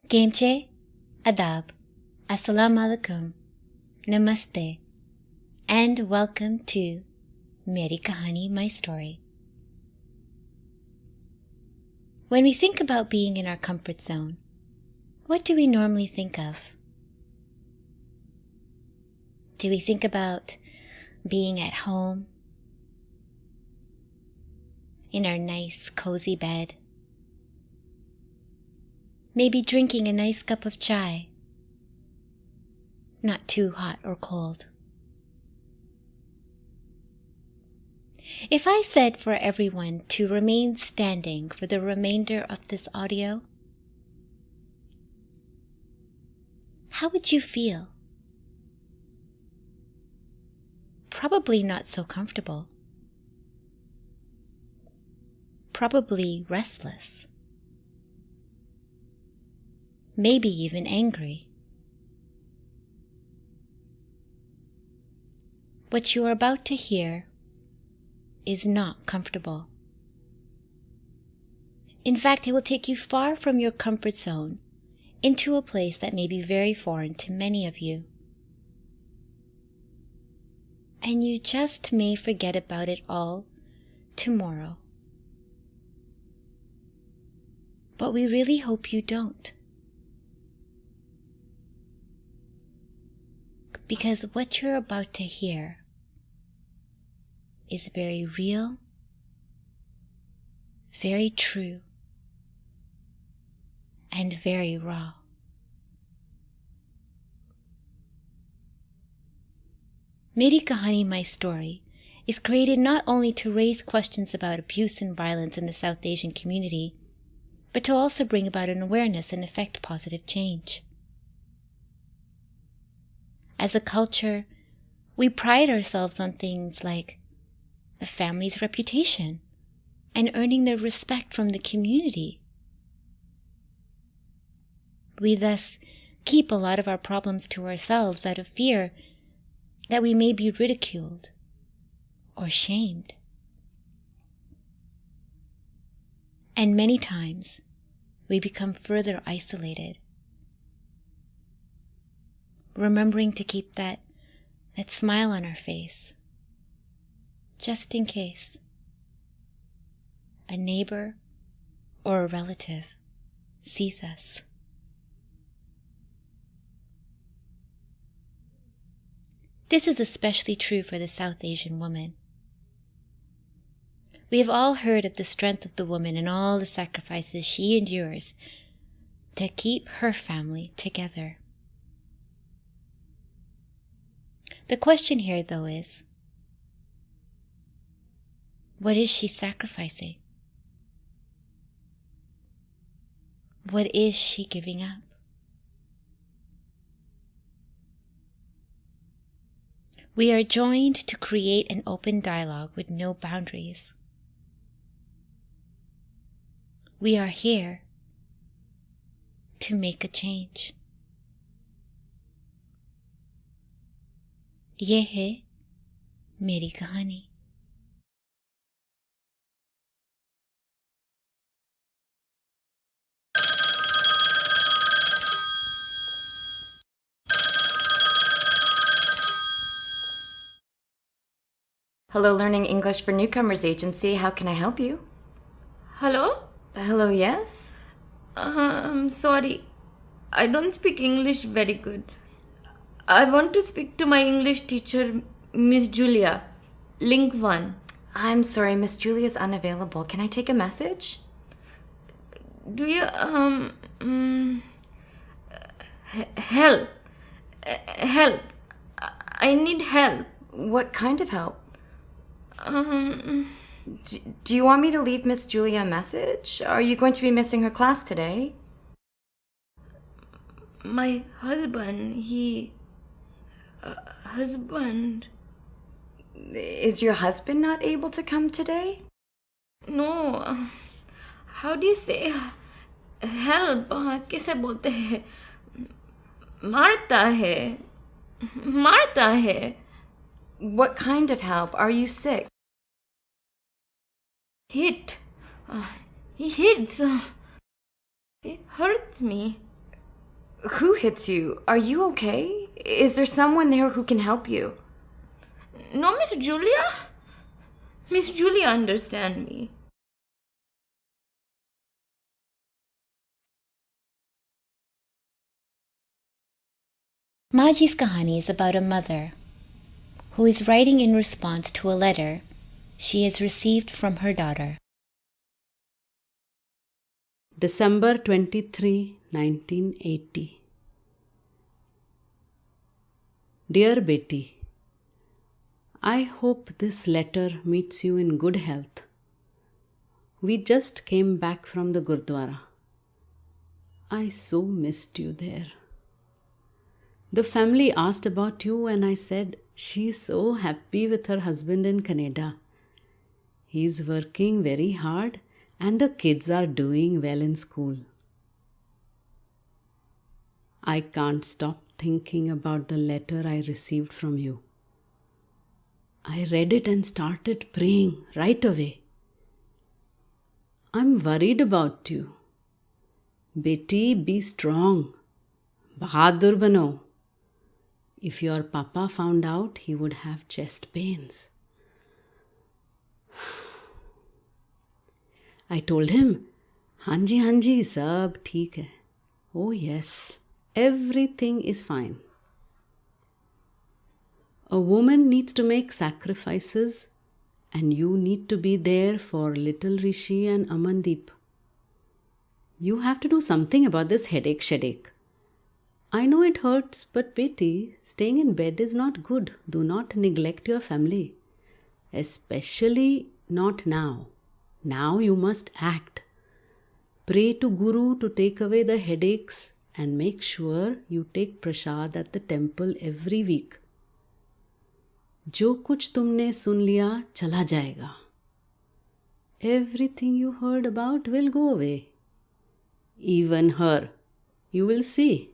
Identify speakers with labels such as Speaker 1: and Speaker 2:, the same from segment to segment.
Speaker 1: Kemche, Adab, Assalamu alaikum, Namaste, and welcome to Meri Kahani, my story. When we think about being in our comfort zone, what do we normally think of? Do we think about being at home, in our nice, cozy bed, maybe drinking a nice cup of chai, not too hot or cold? If I said for everyone to remain standing for the remainder of this audio, how would you feel? Probably not so comfortable. Probably restless. Maybe even angry. What you are about to hear is not comfortable. In fact, it will take you far from your comfort zone into a place that may be very foreign to many of you. And you just may forget about it all tomorrow. But we really hope you don't. Because what you're about to hear is very real, very true, and very raw. Meri Kahani, my story, is created not only to raise questions about abuse and violence in the South Asian community, but to also bring about an awareness and effect positive change. As a culture, we pride ourselves on things like a family's reputation and earning their respect from the community. We thus keep a lot of our problems to ourselves out of fear that we may be ridiculed or shamed. And many times, we become further isolated, remembering to keep that smile on our face, just in case a neighbor or a relative sees us. This is especially true for the South Asian woman. We have all heard of the strength of the woman and all the sacrifices she endures to keep her family together. The question here, though, is, what is she sacrificing? What is she giving up? We are joined to create an open dialogue with no boundaries. We are here to make a change. ये है मेरी कहानी.
Speaker 2: Hello, Learning English for Newcomers Agency. How can I help you?
Speaker 3: Hello?
Speaker 2: Hello, yes?
Speaker 3: I'm sorry. I don't speak English very good. I want to speak to my English teacher, Miss Julia. Link 1.
Speaker 2: I'm sorry, Miss Julia's unavailable. Can I take a message?
Speaker 3: Do you, help. Help. I need help.
Speaker 2: What kind of help? Do you want me to leave Miss Julia a message? Are you going to be missing her class today?
Speaker 3: My husband, husband.
Speaker 2: Is your husband not able to come today?
Speaker 3: No. How do you say help? कैसे बोलते हैं? मारता है.
Speaker 2: What kind of help? Are you sick?
Speaker 3: Hit. He hits. He hurts me.
Speaker 2: Who hits you? Are you okay? Is there someone there who can help you?
Speaker 3: No, Miss Julia? Miss Julia understand me.
Speaker 1: Maji's Kahani is about a mother who is writing in response to a letter she has received from her daughter.
Speaker 4: December 23, 1980. Dear Betty, I hope this letter meets you in good health. We just came back from the Gurdwara. I so missed you there. The family asked about you and I said she's so happy with her husband in Canada. He's working very hard and the kids are doing well in school. I can't stop thinking about the letter I received from you. I read it and started praying right away. I'm worried about you. Betty, be strong. Bahadur bano. If your papa found out, he would have chest pains. I told him, Hanji, sab theek hai. Oh yes, everything is fine. A woman needs to make sacrifices and you need to be there for little Rishi and Amandeep. You have to do something about this headache. I know it hurts, but Betty, staying in bed is not good. Do not neglect your family. Especially not now. Now you must act. Pray to Guru to take away the headaches and make sure you take prasad at the temple every week. जो कुछ तुमने सुन लिया चला जाएगा. Everything you heard about will go away. Even her. You will see.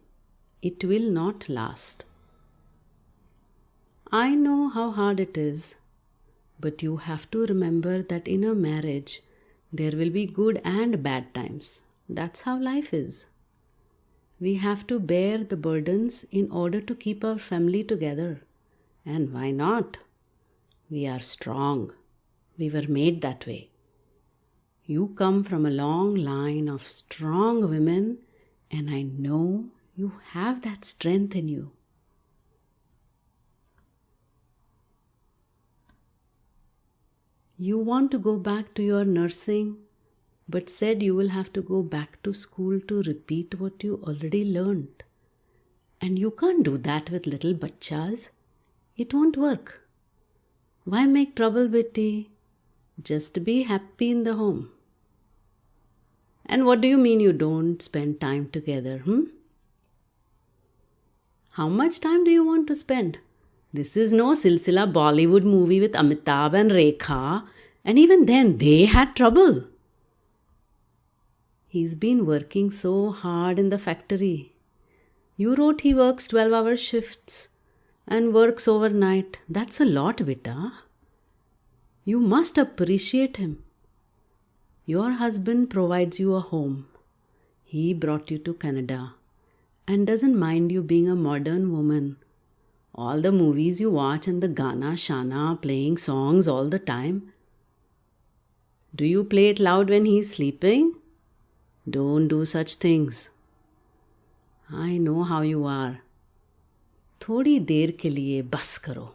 Speaker 4: It will not last. I know how hard it is, but you have to remember that in a marriage, there will be good and bad times. That's how life is. We have to bear the burdens in order to keep our family together. And why not? We are strong. We were made that way. You come from a long line of strong women, and I know you have that strength in you. You want to go back to your nursing, but said you will have to go back to school to repeat what you already learned. And you can't do that with little bachchas. It won't work. Why make trouble, Betty? Just be happy in the home. And what do you mean you don't spend time together, How much time do you want to spend? This is no Silsila Bollywood movie with Amitabh and Rekha, and even then they had trouble. He's been working so hard in the factory. You wrote he works 12-hour shifts and works overnight. That's a lot, beta. You must appreciate him. Your husband provides you a home. He brought you to Canada and doesn't mind you being a modern woman. All the movies you watch and the Gana Shana playing songs all the time. Do you play it loud when he's sleeping? Don't do such things. I know how you are. थोड़ी देर के लिए बस करो.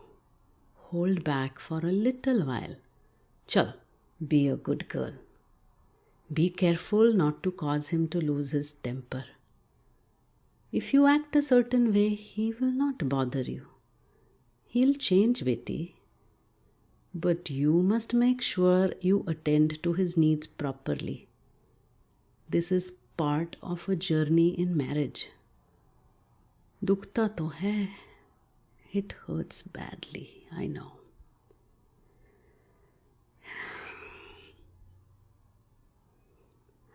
Speaker 4: Hold back for a little while. Chalo, be a good girl. Be careful not to cause him to lose his temper. If you act a certain way, he will not bother you. He'll change, Betty. But you must make sure you attend to his needs properly. This is part of a journey in marriage. Dukhta to hai. It hurts badly, I know.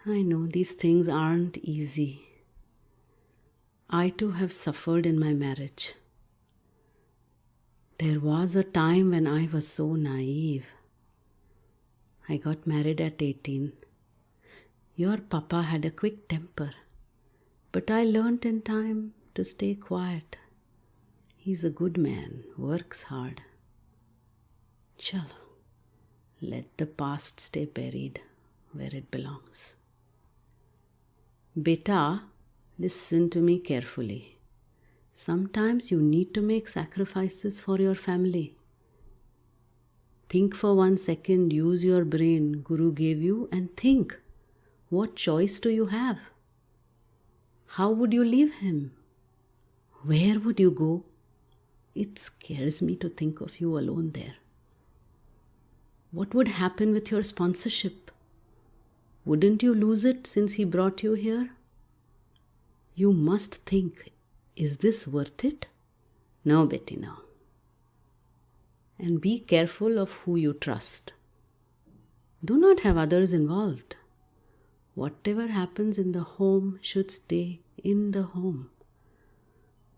Speaker 4: I know these things aren't easy. I too have suffered in my marriage. There was a time when I was so naive. I got married at 18. Your papa had a quick temper, But I learnt in time to stay quiet. He's a good man, works hard. Chalo, let the past stay buried where it belongs. Beta, listen to me carefully. Sometimes you need to make sacrifices for your family. Think for 1 second, use your brain Guru gave you and think, what choice do you have? How would you leave him? Where would you go? It scares me to think of you alone there. What would happen with your sponsorship? Wouldn't you lose it since he brought you here? You must think, is this worth it? No, Betty, no. And be careful of who you trust. Do not have others involved. Whatever happens in the home should stay in the home.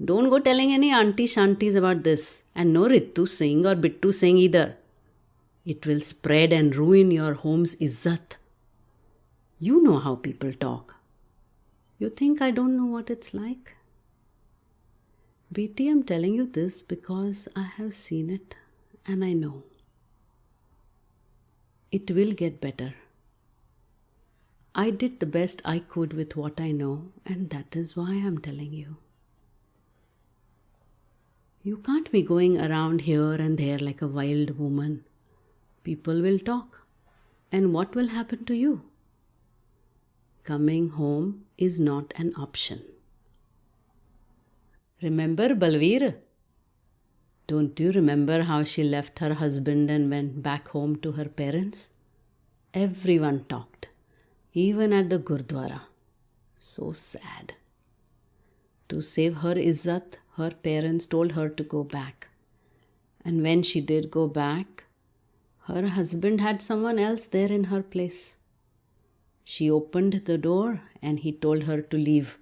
Speaker 4: Don't go telling any auntie shanties about this, and no Ritu Singh or Bittu Singh either. It will spread and ruin your home's izzat. You know how people talk. You think I don't know what it's like? BT, I'm telling you this because I have seen it and I know. It will get better. I did the best I could with what I know, and that is why I'm telling you. You can't be going around here and there like a wild woman. People will talk. And what will happen to you? Coming home is not an option. Remember Balveer? Don't you remember how she left her husband and went back home to her parents? Everyone talked, even at the Gurdwara. So sad. To save her izzat, her parents told her to go back. And when she did go back, her husband had someone else there in her place. She opened the door and he told her to leave.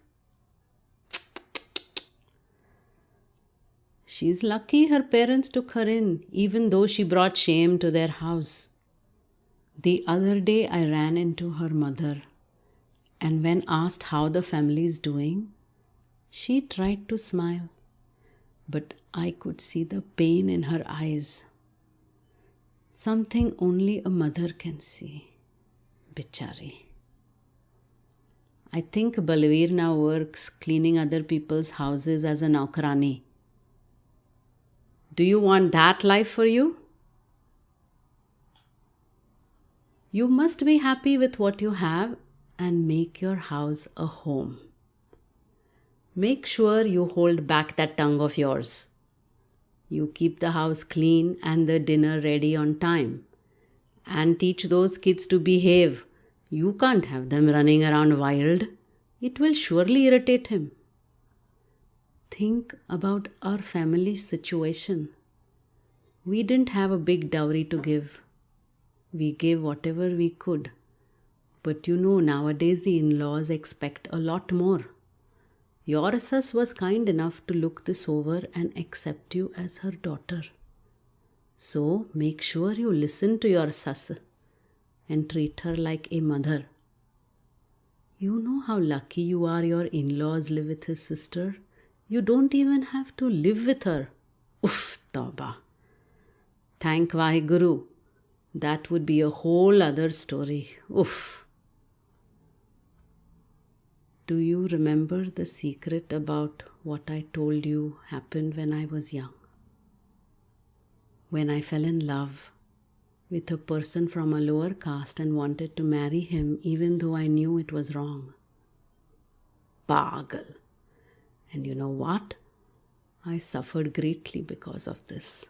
Speaker 4: She's lucky her parents took her in, even though she brought shame to their house. The other day I ran into her mother, and when asked how the family is doing, she tried to smile, but I could see the pain in her eyes. Something only a mother can see. Bichari. I think Balveer now works cleaning other people's houses as a naukarani. Do you want that life for you? You must be happy with what you have and make your house a home. Make sure you hold back that tongue of yours. You keep the house clean and the dinner ready on time. And teach those kids to behave. You can't have them running around wild. It will surely irritate him. Think about our family situation. We didn't have a big dowry to give. We gave whatever we could. But you know, nowadays the in-laws expect a lot more. Your sus was kind enough to look this over and accept you as her daughter. So make sure you listen to your sus and treat her like a mother. You know how lucky you are your in-laws live with his sister. You don't even have to live with her. Uff, Tauba. Thank Vaheguru. That would be a whole other story. Uff. Do you remember the secret about what I told you happened when I was young? When I fell in love with a person from a lower caste and wanted to marry him even though I knew it was wrong. Pagal. And you know what? I suffered greatly because of this.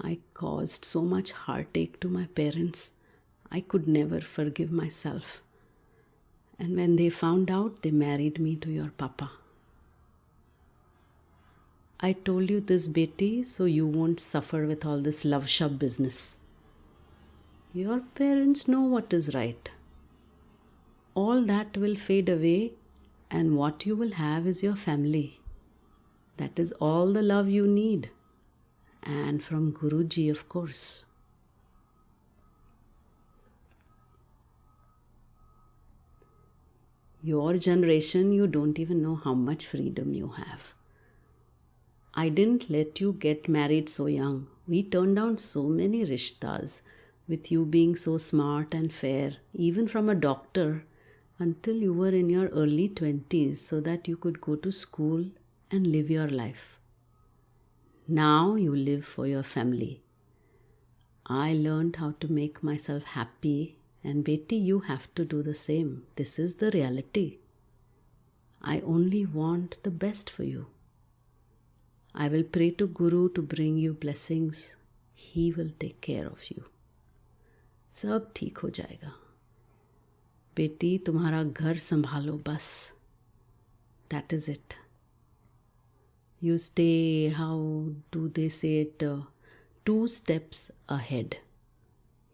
Speaker 4: I caused so much heartache to my parents. I could never forgive myself. And when they found out, they married me to your papa. I told you this, Beti, so you won't suffer with all this love shab business. Your parents know what is right. All that will fade away, and what you will have is your family. That is all the love you need. And from Guruji, of course. Your generation, you don't even know how much freedom you have. I didn't let you get married so young. We turned down so many rishtas, with you being so smart and fair, even from a doctor, until you were in your early 20s so that you could go to school and live your life. Now you live for your family. I learned how to make myself happy, and Beti, you have to do the same. This is the reality. I only want the best for you. I will pray to Guru to bring you blessings. He will take care of you. सब ठीक हो जाएगा. बेटी, तुम्हारा घर संभालो बस. That is it. You stay, how do they say it, 2 steps ahead.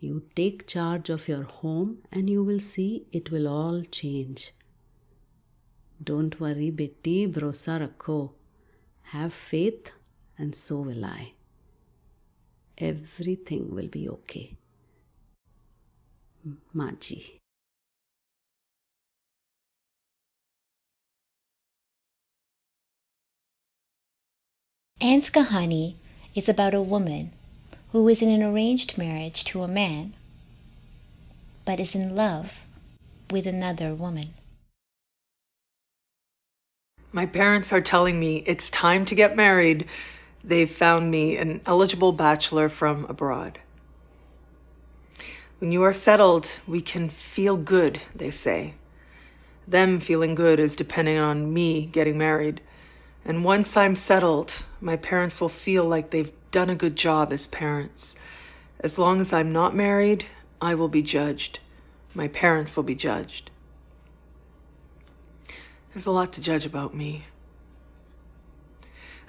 Speaker 4: You take charge of your home and you will see it will all change. Don't worry, बेटी, भरोसा रखो. Have faith and so will I. Everything will be okay. Maji.
Speaker 1: Anne's Kahani is about a woman who is in an arranged marriage to a man, but is in love with another woman.
Speaker 5: My parents are telling me it's time to get married. They've found me an eligible bachelor from abroad. When you are settled, we can feel good, they say. Them feeling good is depending on me getting married. And once I'm settled, my parents will feel like they've done a good job as parents. As long as I'm not married, I will be judged. My parents will be judged. There's a lot to judge about me.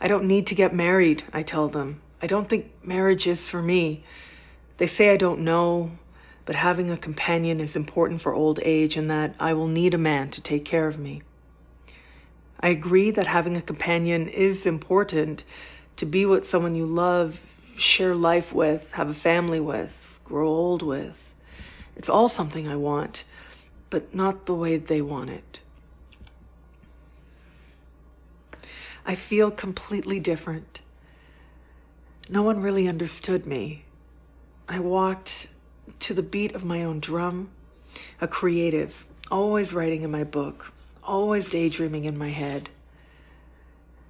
Speaker 5: I don't need to get married, I tell them. I don't think marriage is for me. They say I don't know, but having a companion is important for old age and that I will need a man to take care of me. I agree that having a companion is important, to be with someone you love, share life with, have a family with, grow old with. It's all something I want, but not the way they want it. I feel completely different. No one really understood me. I walked to the beat of my own drum, a creative, always writing in my book, always daydreaming in my head.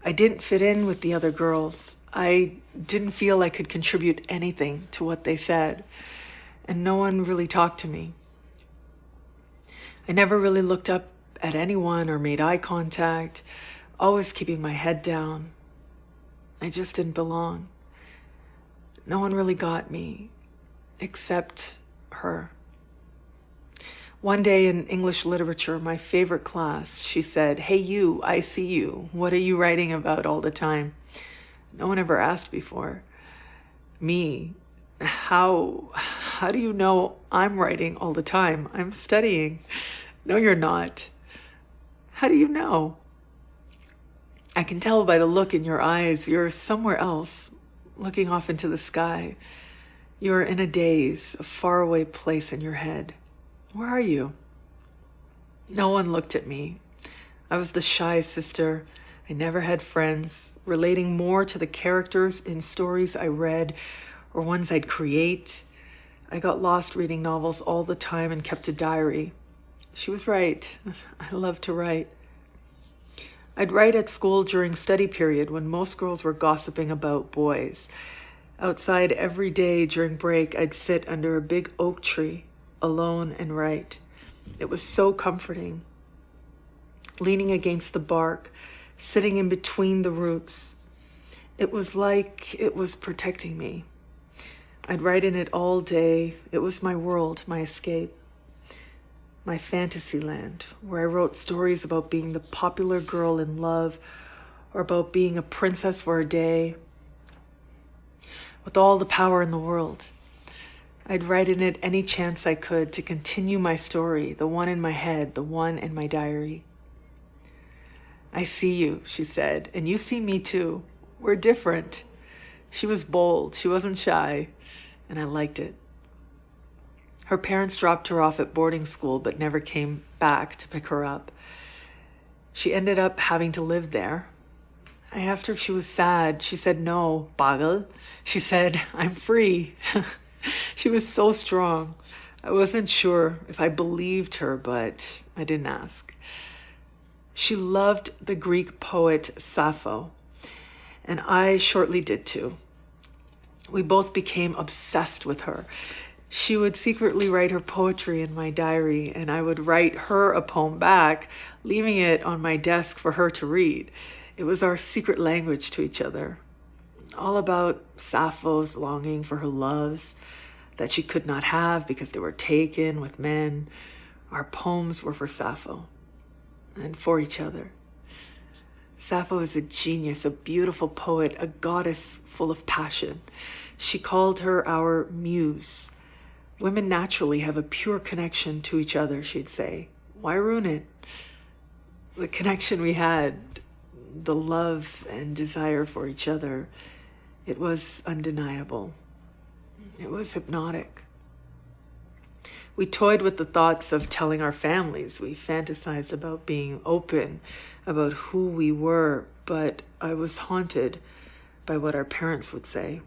Speaker 5: I didn't fit in with the other girls. I didn't feel I could contribute anything to what they said, and no one really talked to me. I never really looked up at anyone or made eye contact, always keeping my head down. I just didn't belong. No one really got me, except her. One day in English literature, my favorite class, she said, "Hey you, I see you. What are you writing about all the time?" No one ever asked before. Me, how do you know I'm writing all the time? I'm studying. No, you're not. How do you know? I can tell by the look in your eyes. You're somewhere else, looking off into the sky. You're in a daze, a faraway place in your head. Where are you? No one looked at me. I was the shy sister. I never had friends, relating more to the characters in stories I read or ones I'd create. I got lost reading novels all the time and kept a diary. She was right. I love to write. I'd write at school during study period when most girls were gossiping about boys. Outside every day during break, I'd sit under a big oak tree, alone, and write. It was so comforting. Leaning against the bark, sitting in between the roots. It was like it was protecting me. I'd write in it all day. It was my world, my escape. My fantasy land, where I wrote stories about being the popular girl in love or about being a princess for a day. With all the power in the world, I'd write in it any chance I could to continue my story, the one in my head, the one in my diary. "I see you," she said, "and you see me too. We're different." She was bold, she wasn't shy, and I liked it. Her parents dropped her off at boarding school but never came back to pick her up. She ended up having to live there. I asked her if she was sad. She said no, pagal. She said, I'm free. She was so strong. I wasn't sure if I believed her, but I didn't ask. She loved the Greek poet Sappho, and I shortly did too. We both became obsessed with her. She would secretly write her poetry in my diary, and I would write her a poem back, leaving it on my desk for her to read. It was our secret language to each other, all about Sappho's longing for her loves that she could not have because they were taken with men. Our poems were for Sappho and for each other. Sappho is a genius, a beautiful poet, a goddess full of passion. She called her our muse. Women naturally have a pure connection to each other, she'd say. Why ruin it? The connection we had, the love and desire for each other, it was undeniable. It was hypnotic. We toyed with the thoughts of telling our families. We fantasized about being open, about who we were, but I was haunted by what our parents would say.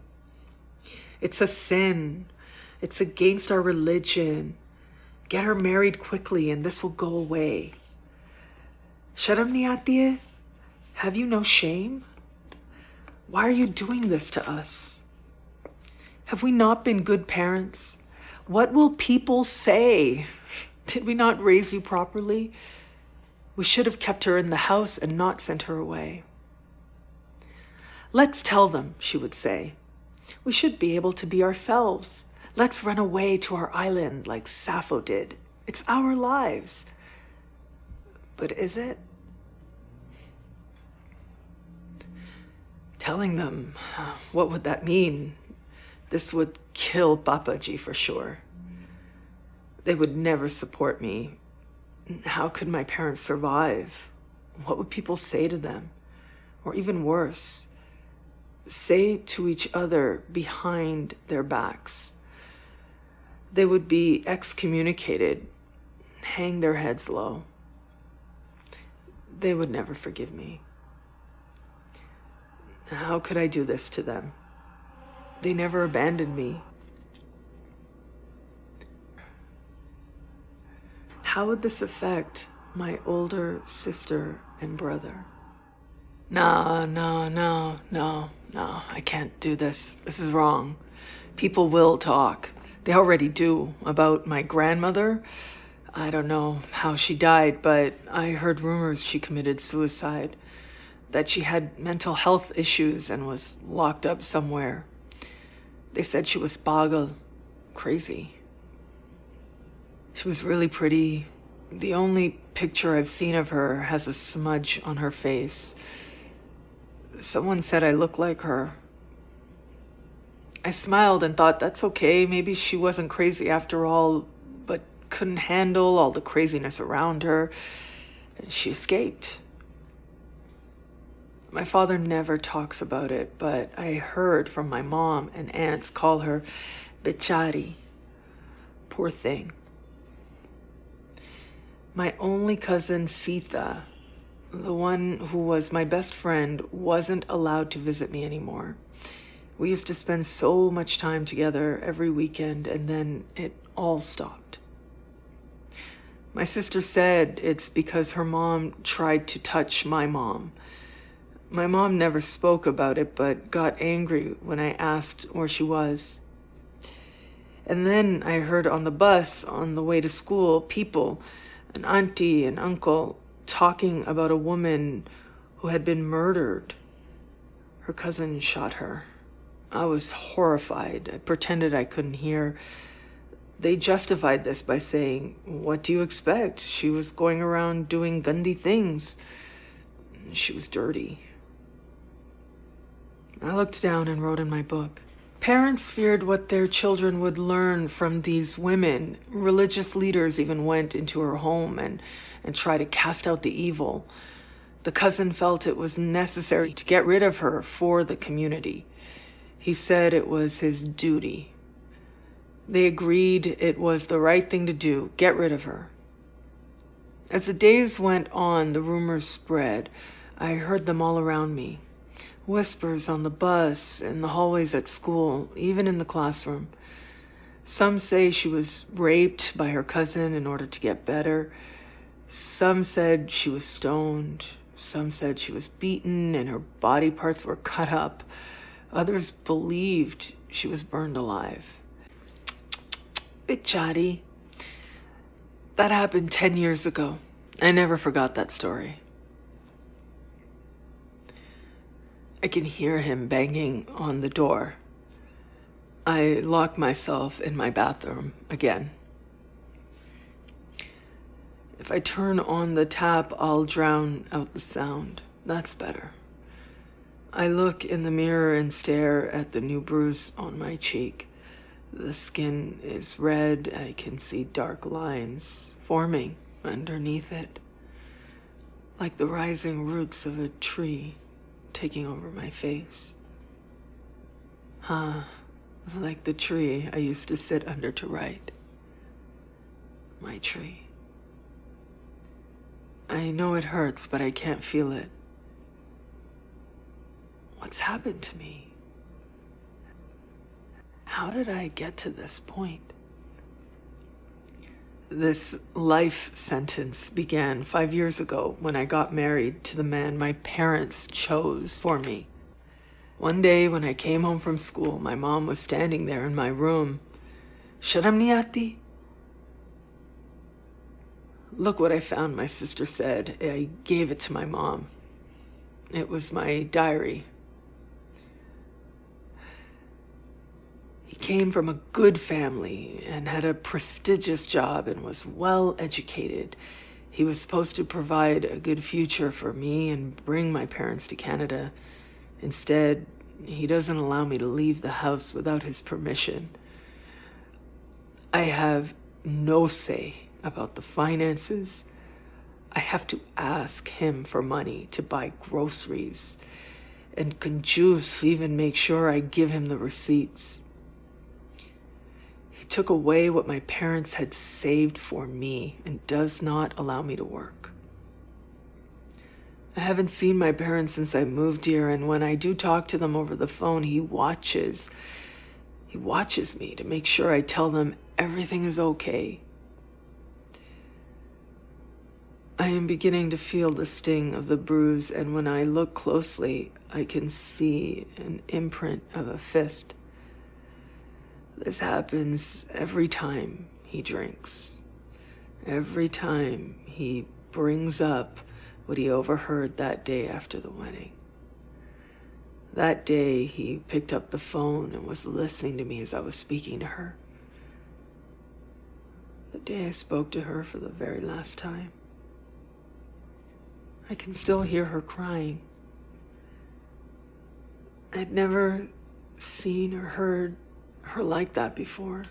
Speaker 5: It's a sin. It's against our religion. Get her married quickly and this will go away. Sharam nahi aati hai? Have you no shame? Why are you doing this to us? Have we not been good parents? What will people say? Did we not raise you properly? We should have kept her in the house and not sent her away. Let's tell them, she would say. We should be able to be ourselves. Let's run away to our island like Sappho did. It's our lives. But is it? Telling them, what would that mean? This would kill Papaji for sure. They would never support me. How could my parents survive? What would people say to them? Or even worse, say to each other behind their backs? They would be excommunicated, hang their heads low. They would never forgive me. How could I do this to them? They never abandoned me. How would this affect my older sister and brother? No, I can't do this. This is wrong. People will talk. They already do about my grandmother. I don't know how she died, but I heard rumors she committed suicide, that she had mental health issues and was locked up somewhere. They said she was pagal, crazy. She was really pretty. The only picture I've seen of her has a smudge on her face. Someone said I look like her. I smiled and thought, that's okay. Maybe she wasn't crazy after all, but couldn't handle all the craziness around her. And she escaped. My father never talks about it, but I heard from my mom and aunts call her Bechari. Poor thing. My only cousin Sita, the one who was my best friend, wasn't allowed to visit me anymore. We used to spend so much time together every weekend, and then it all stopped. My sister said it's because her mom tried to touch my mom. My mom never spoke about it, but got angry when I asked where she was. And then I heard on the bus on the way to school, people, an auntie and uncle, talking about a woman who had been murdered. Her cousin shot her. I was horrified. I pretended I couldn't hear. They justified this by saying, what do you expect? She was going around doing gandhi things. She was dirty. I looked down and wrote in my book. Parents feared what their children would learn from these women. Religious leaders even went into her home and tried to cast out the evil. The cousin felt it was necessary to get rid of her for the community. He said it was his duty. They agreed it was the right thing to do, get rid of her. As the days went on, the rumors spread. I heard them all around me. Whispers on the bus, in the hallways at school, even in the classroom. Some say she was raped by her cousin in order to get better. Some said she was stoned. Some said she was beaten and her body parts were cut up. Others believed she was burned alive. Bichari. That happened 10 years ago. I never forgot that story. I can hear him banging on the door. I lock myself in my bathroom again. If I turn on the tap, I'll drown out the sound. That's better. I look in the mirror and stare at the new bruise on my cheek. The skin is red. I can see dark lines forming underneath it, like the rising roots of a tree taking over my face. Like the tree I used to sit under to write. My tree. I know it hurts, but I can't feel it. What's happened to me? How did I get to this point? This life sentence began 5 years ago when I got married to the man my parents chose for me. One day when I came home from school, my mom was standing there in my room. Sharam nahi aati? Look what I found, my sister said. I gave it to my mom. It was my diary. He came from a good family and had a prestigious job and was well educated. He was supposed to provide a good future for me and bring my parents to Canada. Instead, he doesn't allow me to leave the house without his permission. I have no say about the finances. I have to ask him for money to buy groceries and Conjuice even make sure I give him the receipts. He took away what my parents had saved for me and does not allow me to work. I haven't seen my parents since I moved here, and when I do talk to them over the phone, he watches me to make sure I tell them everything is okay. I am beginning to feel the sting of the bruise, and when I look closely, I can see an imprint of a fist. This happens every time he drinks. Every time he brings up what he overheard that day after the wedding. That day, he picked up the phone and was listening to me as I was speaking to her. The day I spoke to her for the very last time. I can still hear her crying. I'd never seen or heard her like that before.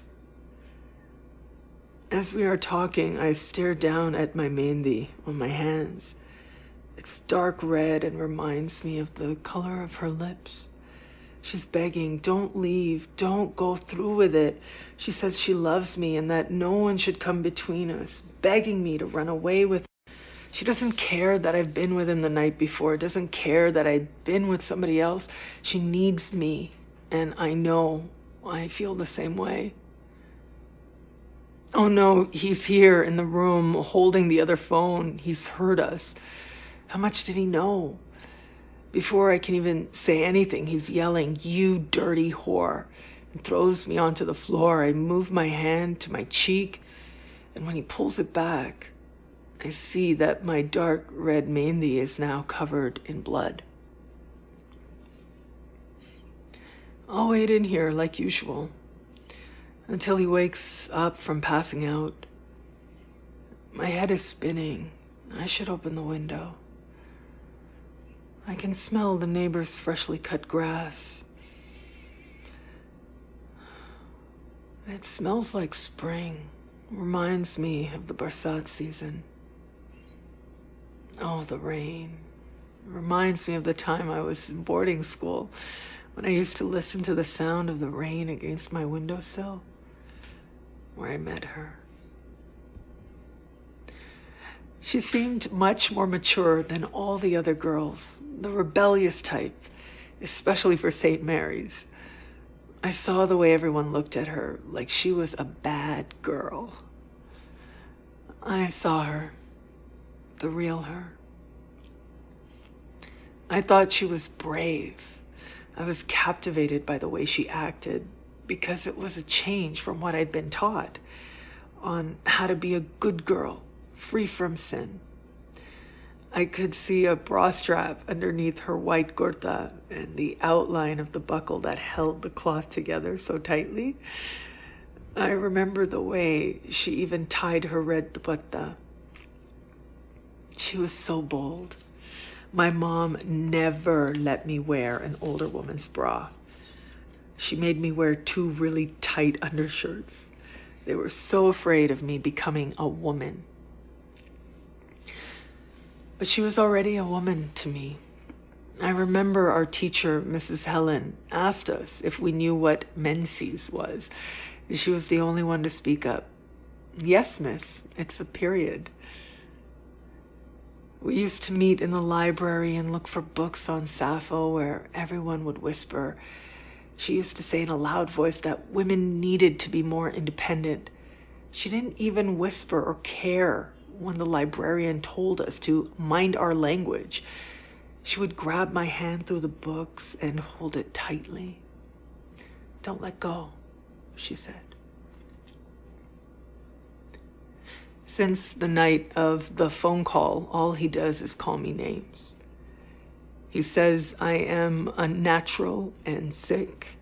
Speaker 5: As we are talking, I stare down at my mehndi on my hands. It's dark red and reminds me of the color of her lips. She's begging, don't leave, don't go through with it. She says she loves me and that no one should come between us, begging me to run away with her. She doesn't care that I've been with him the night before, doesn't care that I've been with somebody else. She needs me, and I know I feel the same way. Oh no, he's here in the room holding the other phone. He's heard us. How much did he know? Before I can even say anything, he's yelling, "You dirty whore," and throws me onto the floor. I move my hand to my cheek, and when he pulls it back, I see that my dark red mehndi is now covered in blood. I'll wait in here like usual until he wakes up from passing out. My head is spinning. I should open the window. I can smell the neighbor's freshly cut grass. It smells like spring. Reminds me of the barsat season. Oh, the rain. It reminds me of the time I was in boarding school when I used to listen to the sound of the rain against my windowsill. where I met her. She seemed much more mature than all the other girls, the rebellious type, especially for St. Mary's. I saw the way everyone looked at her, like she was a bad girl. I saw her, the real her. I thought she was brave. I was captivated by the way she acted because it was a change from what I'd been taught on how to be a good girl, free from sin. I could see a bra strap underneath her white kurta and the outline of the buckle that held the cloth together so tightly. I remember the way she even tied her red dupatta. She was so bold. My mom never let me wear an older woman's bra. She made me wear 2 really tight undershirts. They were so afraid of me becoming a woman. But she was already a woman to me. I remember our teacher, Mrs. Helen, asked us if we knew what Menzies was. She was the only one to speak up. Yes, miss, it's a period. We used to meet in the library and look for books on Sappho where everyone would whisper. She used to say in a loud voice that women needed to be more independent. She didn't even whisper or care when the librarian told us to mind our language. She would grab my hand through the books and hold it tightly. "Don't let go," she said. Since the night of the phone call, all he does is call me names. He says I am unnatural and sick.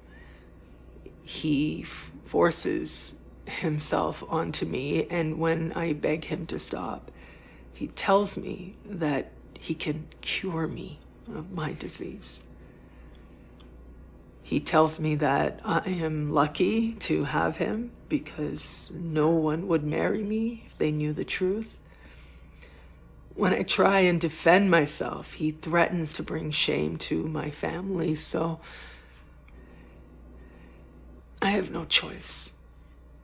Speaker 5: He forces himself onto me, and when I beg him to stop, he tells me that he can cure me of my disease. He tells me that I am lucky to have him because no one would marry me if they knew the truth. When I try and defend myself, he threatens to bring shame to my family, so I have no choice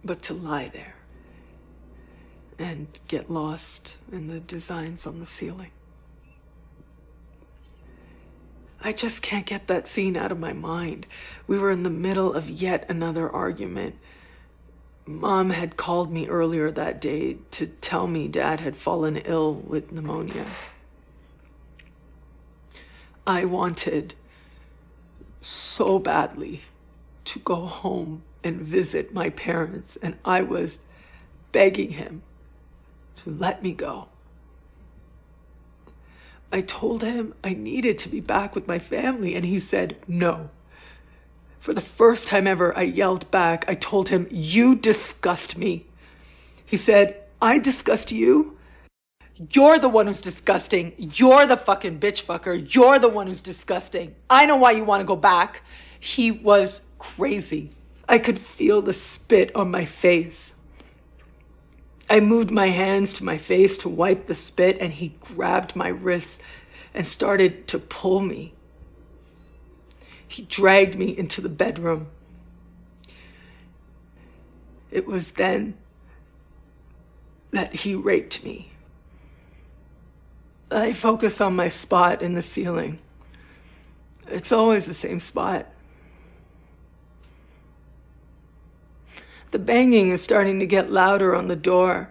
Speaker 5: but to lie there and get lost in the designs on the ceiling. I just can't get that scene out of my mind. We were in the middle of yet another argument. Mom had called me earlier that day to tell me Dad had fallen ill with pneumonia. I wanted so badly to go home and visit my parents, and I was begging him to let me go. I told him I needed to be back with my family, and he said no. For the first time ever, I yelled back. I told him, "You disgust me." He said, "I disgust you? You're the one who's disgusting. You're the fucking bitch fucker. You're the one who's disgusting. I know why you want to go back." He was crazy. I could feel the spit on my face. I moved my hands to my face to wipe the spit, and he grabbed my wrists and started to pull me. He dragged me into the bedroom. It was then that he raped me. I focus on my spot in the ceiling. It's always the same spot. The banging is starting to get louder on the door.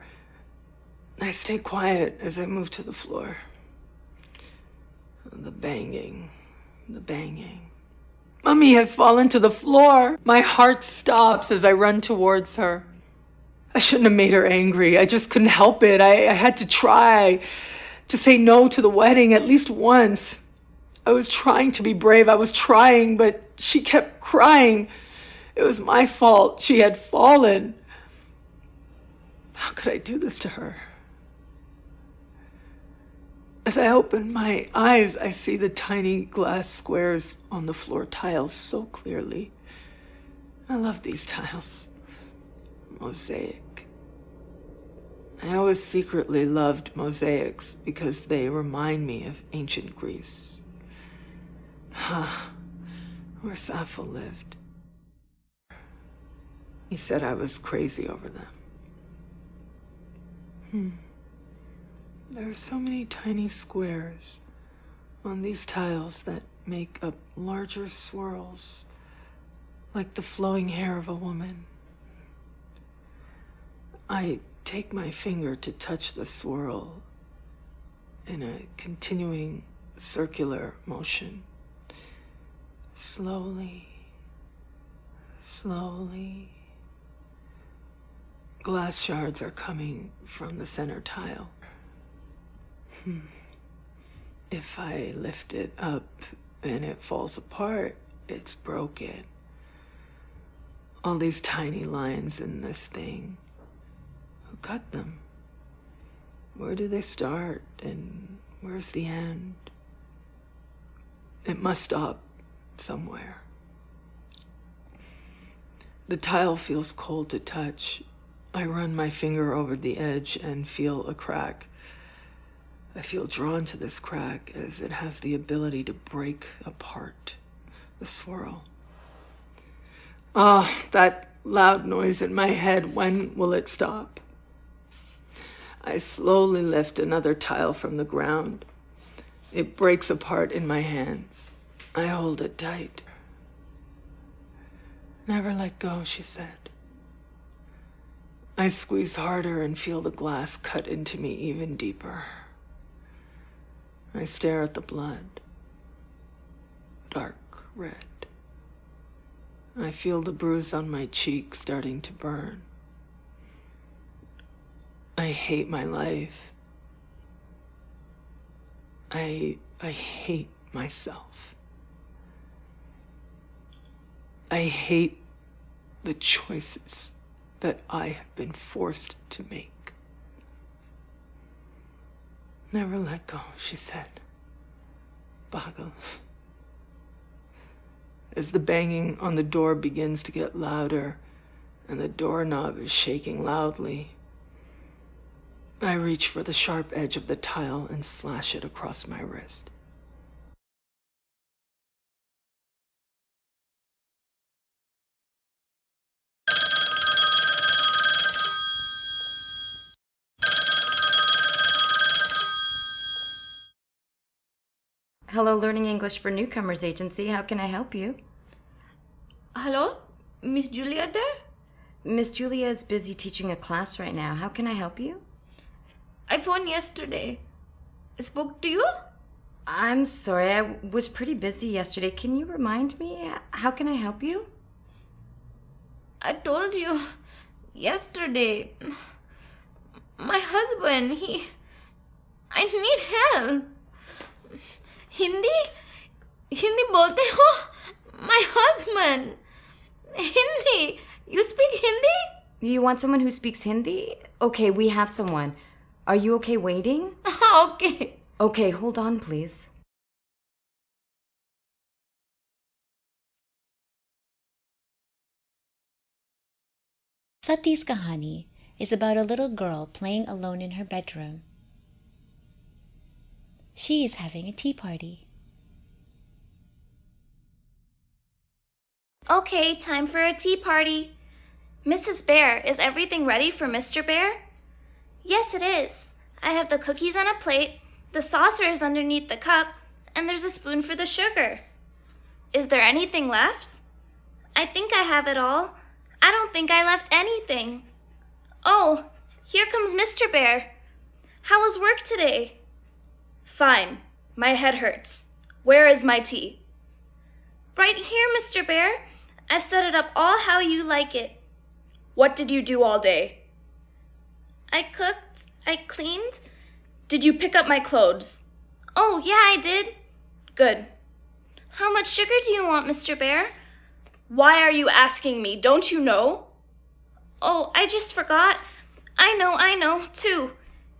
Speaker 5: I stay quiet as I move to the floor. The banging, the banging. Mummy has fallen to the floor. My heart stops as I run towards her. I shouldn't have made her angry. I just couldn't help it. I had to try to say no to the wedding at least once. I was trying to be brave. I was trying, but she kept crying. It was my fault. She had fallen. How could I do this to her? As I open my eyes, I see the tiny glass squares on the floor tiles so clearly. I love these tiles. Mosaic. I always secretly loved mosaics because they remind me of ancient Greece. Where Sappho lived. He said I was crazy over them. There are so many tiny squares on these tiles that make up larger swirls, like the flowing hair of a woman. I take my finger to touch the swirl in a continuing circular motion. Slowly, slowly. Glass shards are coming from the center tile. If I lift it up and it falls apart, it's broken. All these tiny lines in this thing. Who cut them? Where do they start and where's the end? It must stop somewhere. The tile feels cold to touch. I run my finger over the edge and feel a crack. I feel drawn to this crack as it has the ability to break apart the swirl. That loud noise in my head, when will it stop? I slowly lift another tile from the ground. It breaks apart in my hands. I hold it tight. Never let go, she said. I squeeze harder and feel the glass cut into me even deeper. I stare at the blood. Dark red. I feel the bruise on my cheek starting to burn. I hate my life. I hate myself. I hate the choices that I have been forced to make. Never let go, she said. Pagal. As the banging on the door begins to get louder and the doorknob is shaking loudly, I reach for the sharp edge of the tile and slash it across my wrist.
Speaker 2: Hello, Learning English for Newcomers Agency. How can I help you?
Speaker 3: Hello? Miss Julia there?
Speaker 2: Miss Julia is busy teaching a class right now. How can I help you?
Speaker 3: I phoned yesterday. Spoke to you?
Speaker 2: I'm sorry, I was pretty busy yesterday. Can you remind me? How can I help you?
Speaker 3: I told you yesterday. My husband, I need help. Hindi bolte ho? My husband. Hindi. You speak Hindi?
Speaker 2: You want someone who speaks Hindi? Okay, we have someone. Are you okay waiting?
Speaker 3: Okay.
Speaker 2: Okay, hold on, please.
Speaker 1: Sati's Kahani is about a little girl playing alone in her bedroom. She is having a tea party.
Speaker 6: Okay, time for a tea party. Mrs. Bear, is everything ready for Mr. Bear? Yes, it is. I have the cookies on a plate, the saucer is underneath the cup, and there's a spoon for the sugar. Is there anything left? I think I have it all. I don't think I left anything. Oh, here comes Mr. Bear. How was work today? Fine. My head hurts. Where is my tea? Right here, Mr. Bear. I've set it up all how you like it.
Speaker 7: What did you do all day?
Speaker 6: I cooked. I cleaned.
Speaker 7: Did you pick up my clothes?
Speaker 6: Oh, yeah, I did.
Speaker 7: Good.
Speaker 6: How much sugar do you want, Mr. Bear?
Speaker 7: Why are you asking me? Don't you know?
Speaker 6: Oh, I just forgot. I know, too.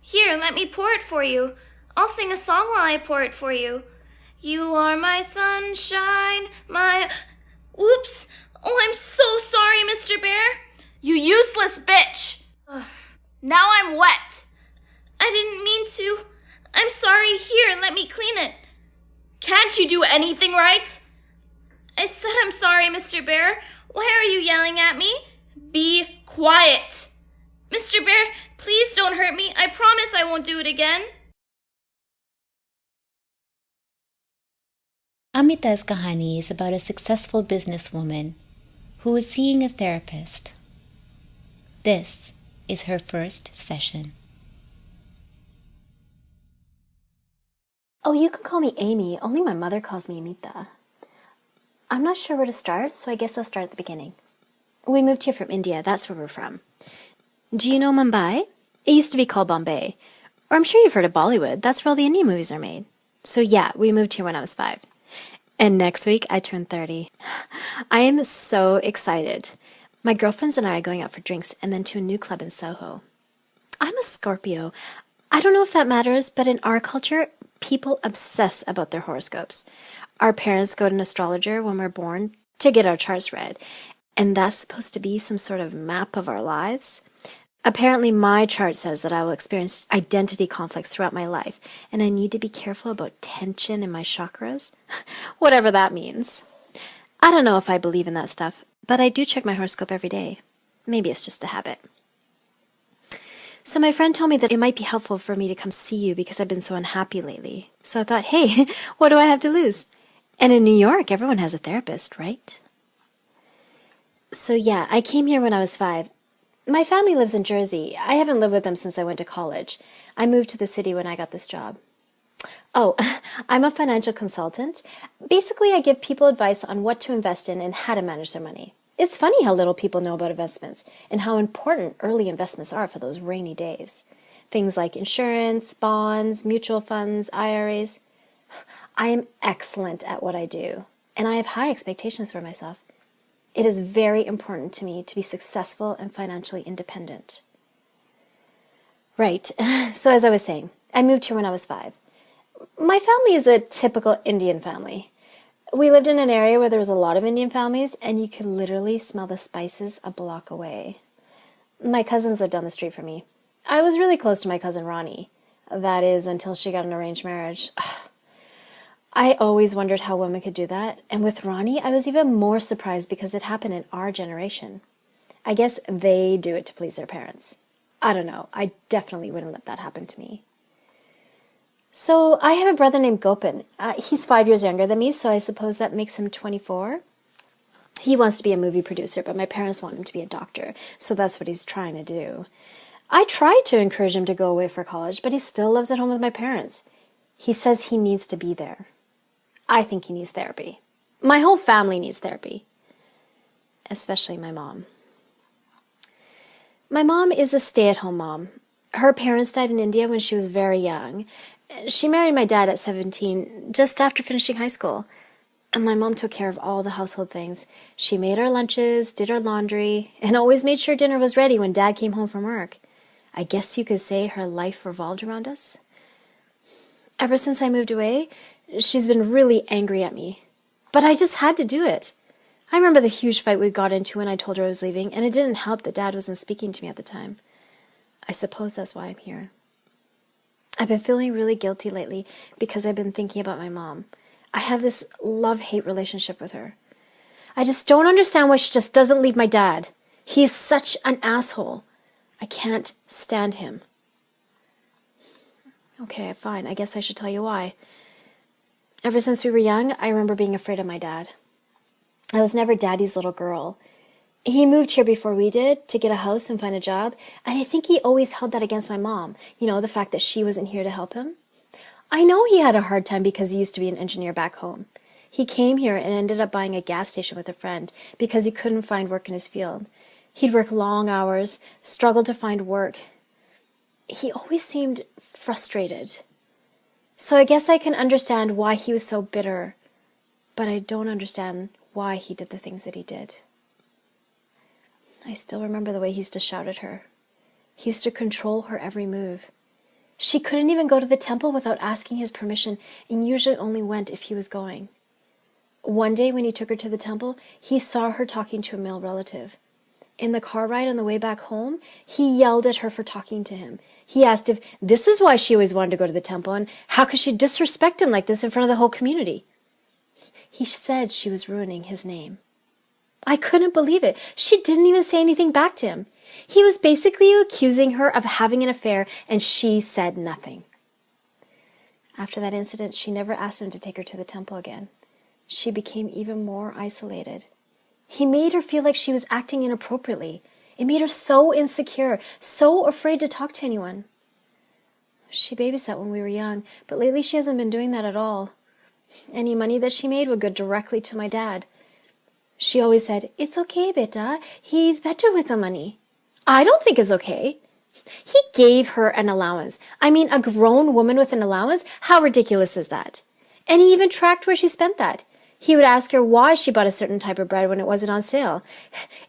Speaker 6: Here, let me pour it for you. I'll sing a song while I pour it for you. You are my sunshine, my... Whoops! Oh, I'm so sorry, Mr. Bear.
Speaker 7: You useless bitch! Now I'm wet.
Speaker 6: I didn't mean to. I'm sorry. Here, let me clean it.
Speaker 7: Can't you do anything right?
Speaker 6: I said I'm sorry, Mr. Bear. Why are you yelling at me?
Speaker 7: Be quiet.
Speaker 6: Mr. Bear, please don't hurt me. I promise I won't do it again.
Speaker 1: Amita's kahani is about a successful businesswoman who is seeing a therapist. This is her first session.
Speaker 8: Oh, you can call me Amy. Only my mother calls me Amita. I'm not sure where to start, so I guess I'll start at the beginning. We moved here from India. That's where we're from. Do you know Mumbai? It used to be called Bombay. Or I'm sure you've heard of Bollywood. That's where all the Indian movies are made. So yeah, we moved here when I was 5. And next week, I turn 30. I am so excited. My girlfriends and I are going out for drinks and then to a new club in Soho. I'm a Scorpio. I don't know if that matters, but in our culture, people obsess about their horoscopes. Our parents go to an astrologer when we're born to get our charts read. And that's supposed to be some sort of map of our lives. Apparently, my chart says that I will experience identity conflicts throughout my life, and I need to be careful about tension in my chakras, whatever that means. I don't know if I believe in that stuff, but I do check my horoscope every day. Maybe it's just a habit. So my friend told me that it might be helpful for me to come see you because I've been so unhappy lately. So I thought, hey, what do I have to lose? And in New York, everyone has a therapist, right? So yeah, I came here when I was 5. My family lives in Jersey. I haven't lived with them since I went to college. I moved to the city when I got this job. Oh, I'm a financial consultant. Basically, I give people advice on what to invest in and how to manage their money. It's funny how little people know about investments and how important early investments are for those rainy days. Things like insurance, bonds, mutual funds, IRAs. I am excellent at what I do, and I have high expectations for myself. It is very important to me to be successful and financially independent. Right, so as I was saying, I moved here when I was 5. My family is a typical Indian family. We lived in an area where there was a lot of Indian families, and you could literally smell the spices a block away. My cousins lived down the street from me. I was really close to my cousin Ronnie. That is, until she got an arranged marriage. I always wondered how women could do that, and with Ronnie, I was even more surprised because it happened in our generation. I guess they do it to please their parents. I don't know, I definitely wouldn't let that happen to me. So, I have a brother named Gopin. He's 5 years younger than me, so I suppose that makes him 24. He wants to be a movie producer, but my parents want him to be a doctor, so that's what he's trying to do. I tried to encourage him to go away for college, but he still lives at home with my parents. He says he needs to be there. I think he needs therapy. My whole family needs therapy. Especially my mom. My mom is a stay-at-home mom. Her parents died in India when she was very young. She married my dad at 17, just after finishing high school. And my mom took care of all the household things. She made our lunches, did our laundry, and always made sure dinner was ready when Dad came home from work. I guess you could say her life revolved around us. Ever since I moved away, she's been really angry at me. But I just had to do it. I remember the huge fight we got into when I told her I was leaving, and it didn't help that Dad wasn't speaking to me at the time. I suppose that's why I'm here. I've been feeling really guilty lately because I've been thinking about my mom. I have this love-hate relationship with her. I just don't understand why she just doesn't leave my dad. He is such an asshole. I can't stand him. Okay, fine. I guess I should tell you why. Ever since we were young, I remember being afraid of my dad. I was never Daddy's little girl. He moved here before we did to get a house and find a job, and I think he always held that against my mom. You know, the fact that she wasn't here to help him. I know he had a hard time because he used to be an engineer back home. He came here and ended up buying a gas station with a friend because he couldn't find work in his field. He'd work long hours, struggled to find work. He always seemed frustrated. So I guess I can understand why he was so bitter, but I don't understand why he did the things that he did. I still remember the way he used to shout at her. He used to control her every move. She couldn't even go to the temple without asking his permission, and usually only went if he was going. One day when he took her to the temple, he saw her talking to a male relative. In the car ride on the way back home, he yelled at her for talking to him. He asked if this is why she always wanted to go to the temple, and how could she disrespect him like this in front of the whole community? He said she was ruining his name. I couldn't believe it. She didn't even say anything back to him. He was basically accusing her of having an affair, and she said nothing. After that incident, she never asked him to take her to the temple again. She became even more isolated. He made her feel like she was acting inappropriately. It made her so insecure, so afraid to talk to anyone. She babysat when we were young, but lately she hasn't been doing that at all. Any money that she made would go directly to my dad. She always said, "It's okay, beta. He's better with the money." I don't think it's okay. He gave her an allowance. I mean, a grown woman with an allowance? How ridiculous is that? And he even tracked where she spent that. He would ask her why she bought a certain type of bread when it wasn't on sale.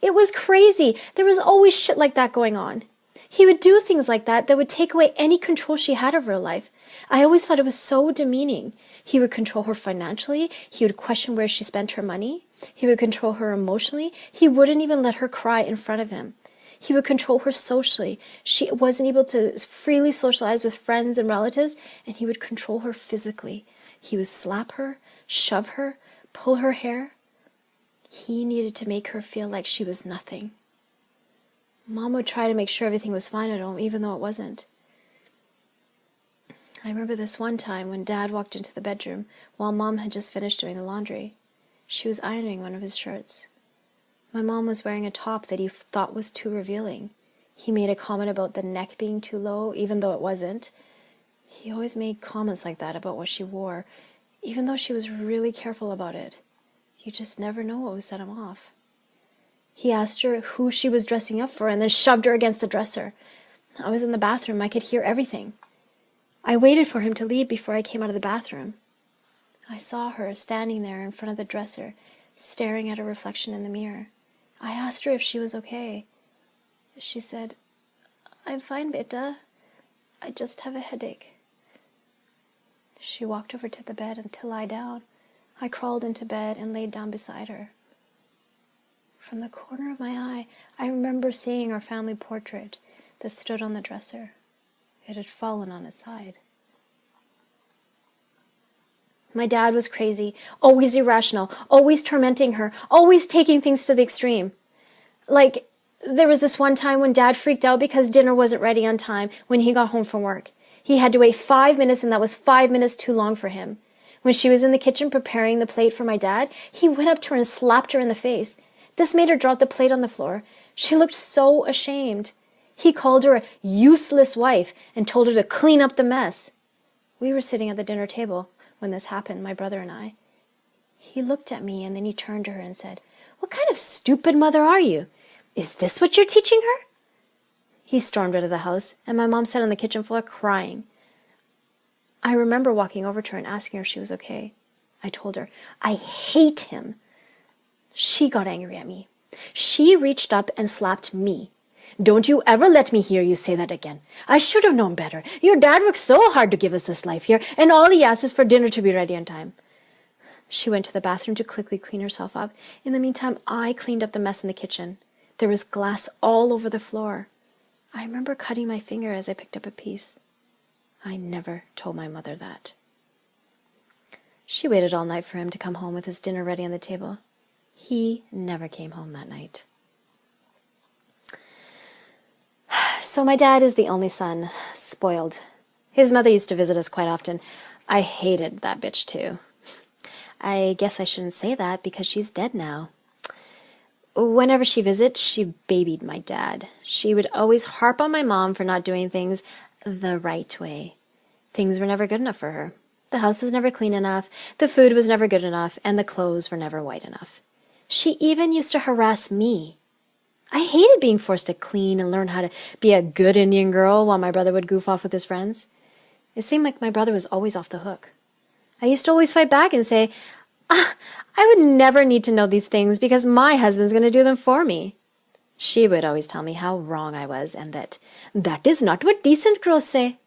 Speaker 8: It was crazy. There was always shit like that going on. He would do things like that that would take away any control she had over her life. I always thought it was so demeaning. He would control her financially. He would question where she spent her money. He would control her emotionally. He wouldn't even let her cry in front of him. He would control her socially. She wasn't able to freely socialize with friends and relatives, and he would control her physically. He would slap her, shove her, pull her hair. He needed to make her feel like she was nothing. Mom would try to make sure everything was fine at home, even though it wasn't. I remember this one time when Dad walked into the bedroom while Mom had just finished doing the laundry. She was ironing one of his shirts. My mom was wearing a top that he thought was too revealing. He made a comment about the neck being too low, even though it wasn't. He always made comments like that about what she wore, even though she was really careful about it. You just never know what would set him off. He asked her who she was dressing up for and then shoved her against the dresser. I was in the bathroom. I could hear everything. I waited for him to leave before I came out of the bathroom. I saw her standing there in front of the dresser, staring at her reflection in the mirror. I asked her if she was okay. She said, "I'm fine, beta. I just have a headache." She walked over to the bed and to lie down. I crawled into bed and laid down beside her. From the corner of my eye, I remember seeing our family portrait that stood on the dresser. It had fallen on its side. My dad was crazy, always irrational, always tormenting her, always taking things to the extreme. Like, there was this one time when Dad freaked out because dinner wasn't ready on time when he got home from work. He had to wait 5 minutes, and that was 5 minutes too long for him. When she was in the kitchen preparing the plate for my dad, he went up to her and slapped her in the face. This made her drop the plate on the floor. She looked so ashamed. He called her a useless wife and told her to clean up the mess. We were sitting at the dinner table when this happened, my brother and I. He looked at me and then he turned to her and said, "What kind of stupid mother are you? Is this what you're teaching her?" He stormed out of the house, and my mom sat on the kitchen floor crying. I remember walking over to her and asking her if she was okay. I told her, "I hate him." She got angry at me. She reached up and slapped me. "Don't you ever let me hear you say that again. I should have known better. Your dad worked so hard to give us this life here, and all he asks is for dinner to be ready on time." She went to the bathroom to quickly clean herself up. In the meantime, I cleaned up the mess in the kitchen. There was glass all over the floor. I remember cutting my finger as I picked up a piece. I never told my mother that. She waited all night for him to come home with his dinner ready on the table. He never came home that night. So my dad is the only son, spoiled. His mother used to visit us quite often. I hated that bitch too. I guess I shouldn't say that because she's dead now. Whenever she visits, she babied my dad. She would always harp on my mom for not doing things the right way. Things were never good enough for her. The house was never clean enough, the food was never good enough, and the clothes were never white enough. She even used to harass me. I hated being forced to clean and learn how to be a good Indian girl while my brother would goof off with his friends. It seemed like my brother was always off the hook. I used to always fight back and say, I would never need to know these things because my husband's going to do them for me. She would always tell me how wrong I was and that is not what decent girls say.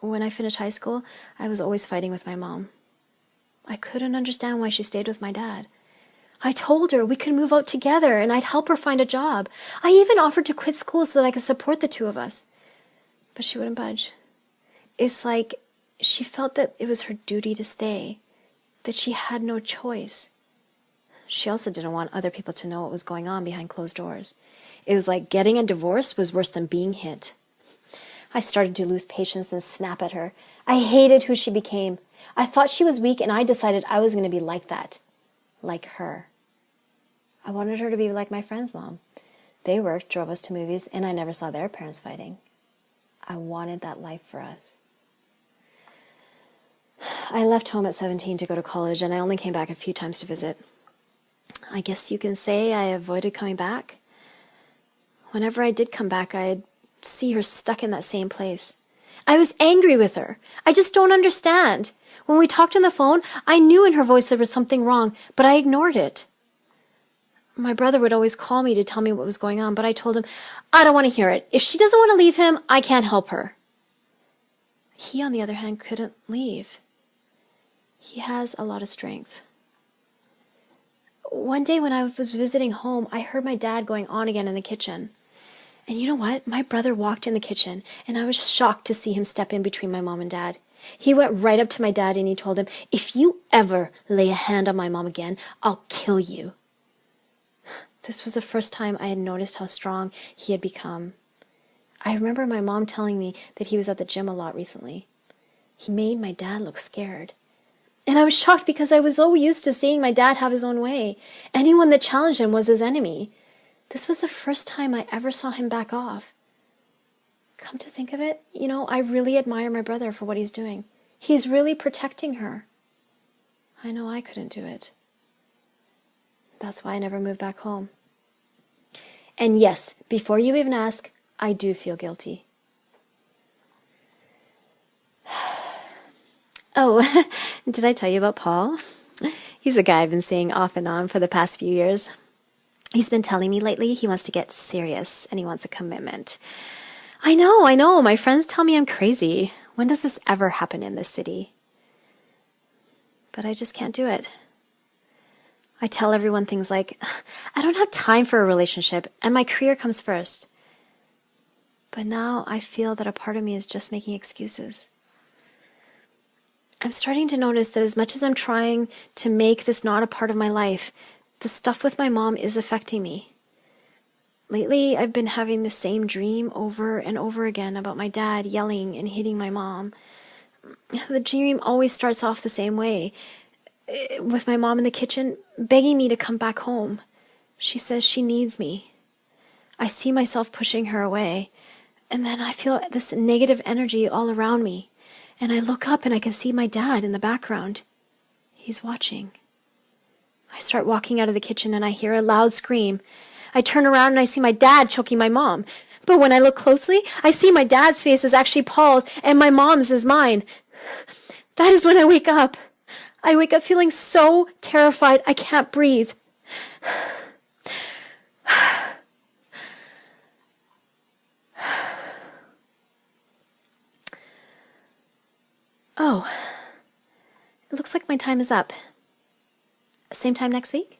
Speaker 8: When I finished high school, I was always fighting with my mom. I couldn't understand why she stayed with my dad. I told her we could move out together and I'd help her find a job. I even offered to quit school so that I could support the two of us. But she wouldn't budge. It's like she felt that it was her duty to stay, that she had no choice. She also didn't want other people to know what was going on behind closed doors. It was like getting a divorce was worse than being hit. I started to lose patience and snap at her. I hated who she became. I thought she was weak, and I decided I was going to be like that. Like her. I wanted her to be like my friend's mom. They worked, drove us to movies, and I never saw their parents fighting. I wanted that life for us. I left home at 17 to go to college, and I only came back a few times to visit. I guess you can say I avoided coming back. Whenever I did come back, I'd see her stuck in that same place. I was angry with her. I just don't understand. When we talked on the phone, I knew in her voice there was something wrong, but I ignored it. My brother would always call me to tell me what was going on, but I told him, I don't want to hear it. If she doesn't want to leave him, I can't help her. He, on the other hand, couldn't leave. He has a lot of strength. One day when I was visiting home, I heard my dad going on again in the kitchen. And you know what? My brother walked in the kitchen, and I was shocked to see him step in between my mom and dad. He went right up to my dad and he told him, if you ever lay a hand on my mom again, I'll kill you. This was the first time I had noticed how strong he had become. I remember my mom telling me that he was at the gym a lot recently. He made my dad look scared. And I was shocked because I was so used to seeing my dad have his own way. Anyone that challenged him was his enemy. This was the first time I ever saw him back off. Come to think of it, I really admire my brother for what he's doing. He's really protecting her. I know I couldn't do it. That's why I never moved back home. And yes, before you even ask, I do feel guilty. Oh, did I tell you about Paul? He's a guy I've been seeing off and on for the past few years. He's been telling me lately he wants to get serious and he wants a commitment. I know. My friends tell me I'm crazy. When does this ever happen in this city? But I just can't do it. I tell everyone things like, I don't have time for a relationship and my career comes first. But now I feel that a part of me is just making excuses. I'm starting to notice that as much as I'm trying to make this not a part of my life, the stuff with my mom is affecting me. Lately, I've been having the same dream over and over again about my dad yelling and hitting my mom. The dream always starts off the same way, with my mom in the kitchen begging me to come back home. She says she needs me. I see myself pushing her away, and then I feel this negative energy all around me. And I look up and I can see my dad in the background. He's watching. I start walking out of the kitchen and I hear a loud scream. I turn around and I see my dad choking my mom. But when I look closely, I see my dad's face is actually Paul's and my mom's is mine. That is when I wake up. I wake up feeling so terrified I can't breathe. Oh, it looks like my time is up. Same time next week?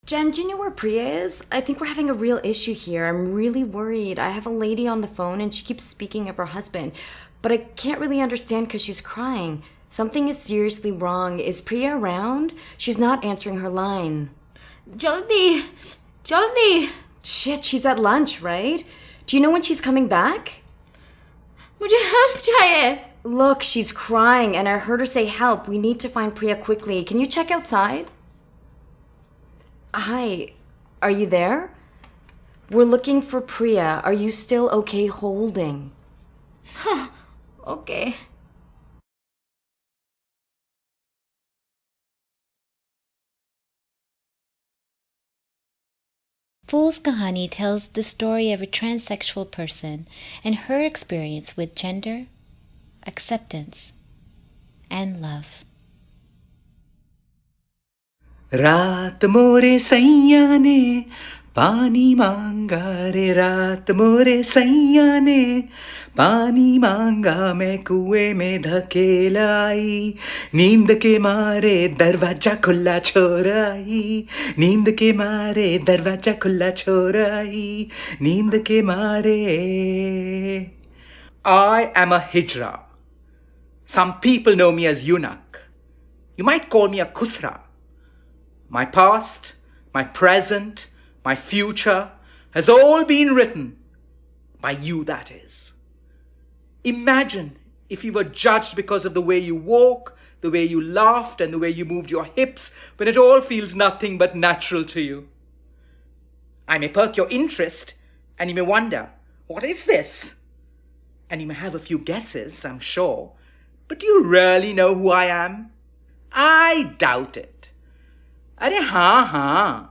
Speaker 2: Jen, do you know where Priya is? I think we're having a real issue here. I'm really worried. I have a lady on the phone and she keeps speaking of her husband, but I can't really understand because she's crying. Something is seriously wrong. Is Priya around? She's not answering her line.
Speaker 3: Jaldi!
Speaker 2: Shit, she's at lunch, right? Do you know when she's coming back?
Speaker 3: मुझे help चाहिए.
Speaker 2: Look, she's crying and I heard her say help. We need to find Priya quickly. Can you check outside? Hi, are you there? We're looking for Priya. Are you still okay holding?
Speaker 3: Okay.
Speaker 1: Phul's Kahani tells the story of a transsexual person and her experience with gender, acceptance, and love.
Speaker 9: रात मोरे सैया ने पानी मांगा रे रात मोरे सैया ने पानी मांगा मैं कुएं में धकेला आई नींद के मारे दरवाजा खुला छोड़ आई नींद के मारे दरवाजा खुला छोड़ आई नींद के मारे I am a hijra. Some people know me as eunuch. You might call me a kusra. My past, my present, my future has all been written by you, that is. Imagine if you were judged because of the way you walk, the way you laughed, and the way you moved your hips when it all feels nothing but natural to you. I may perk your interest, and you may wonder, what is this? And you may have a few guesses, I'm sure. But do you really know who I am? I doubt it. Arey,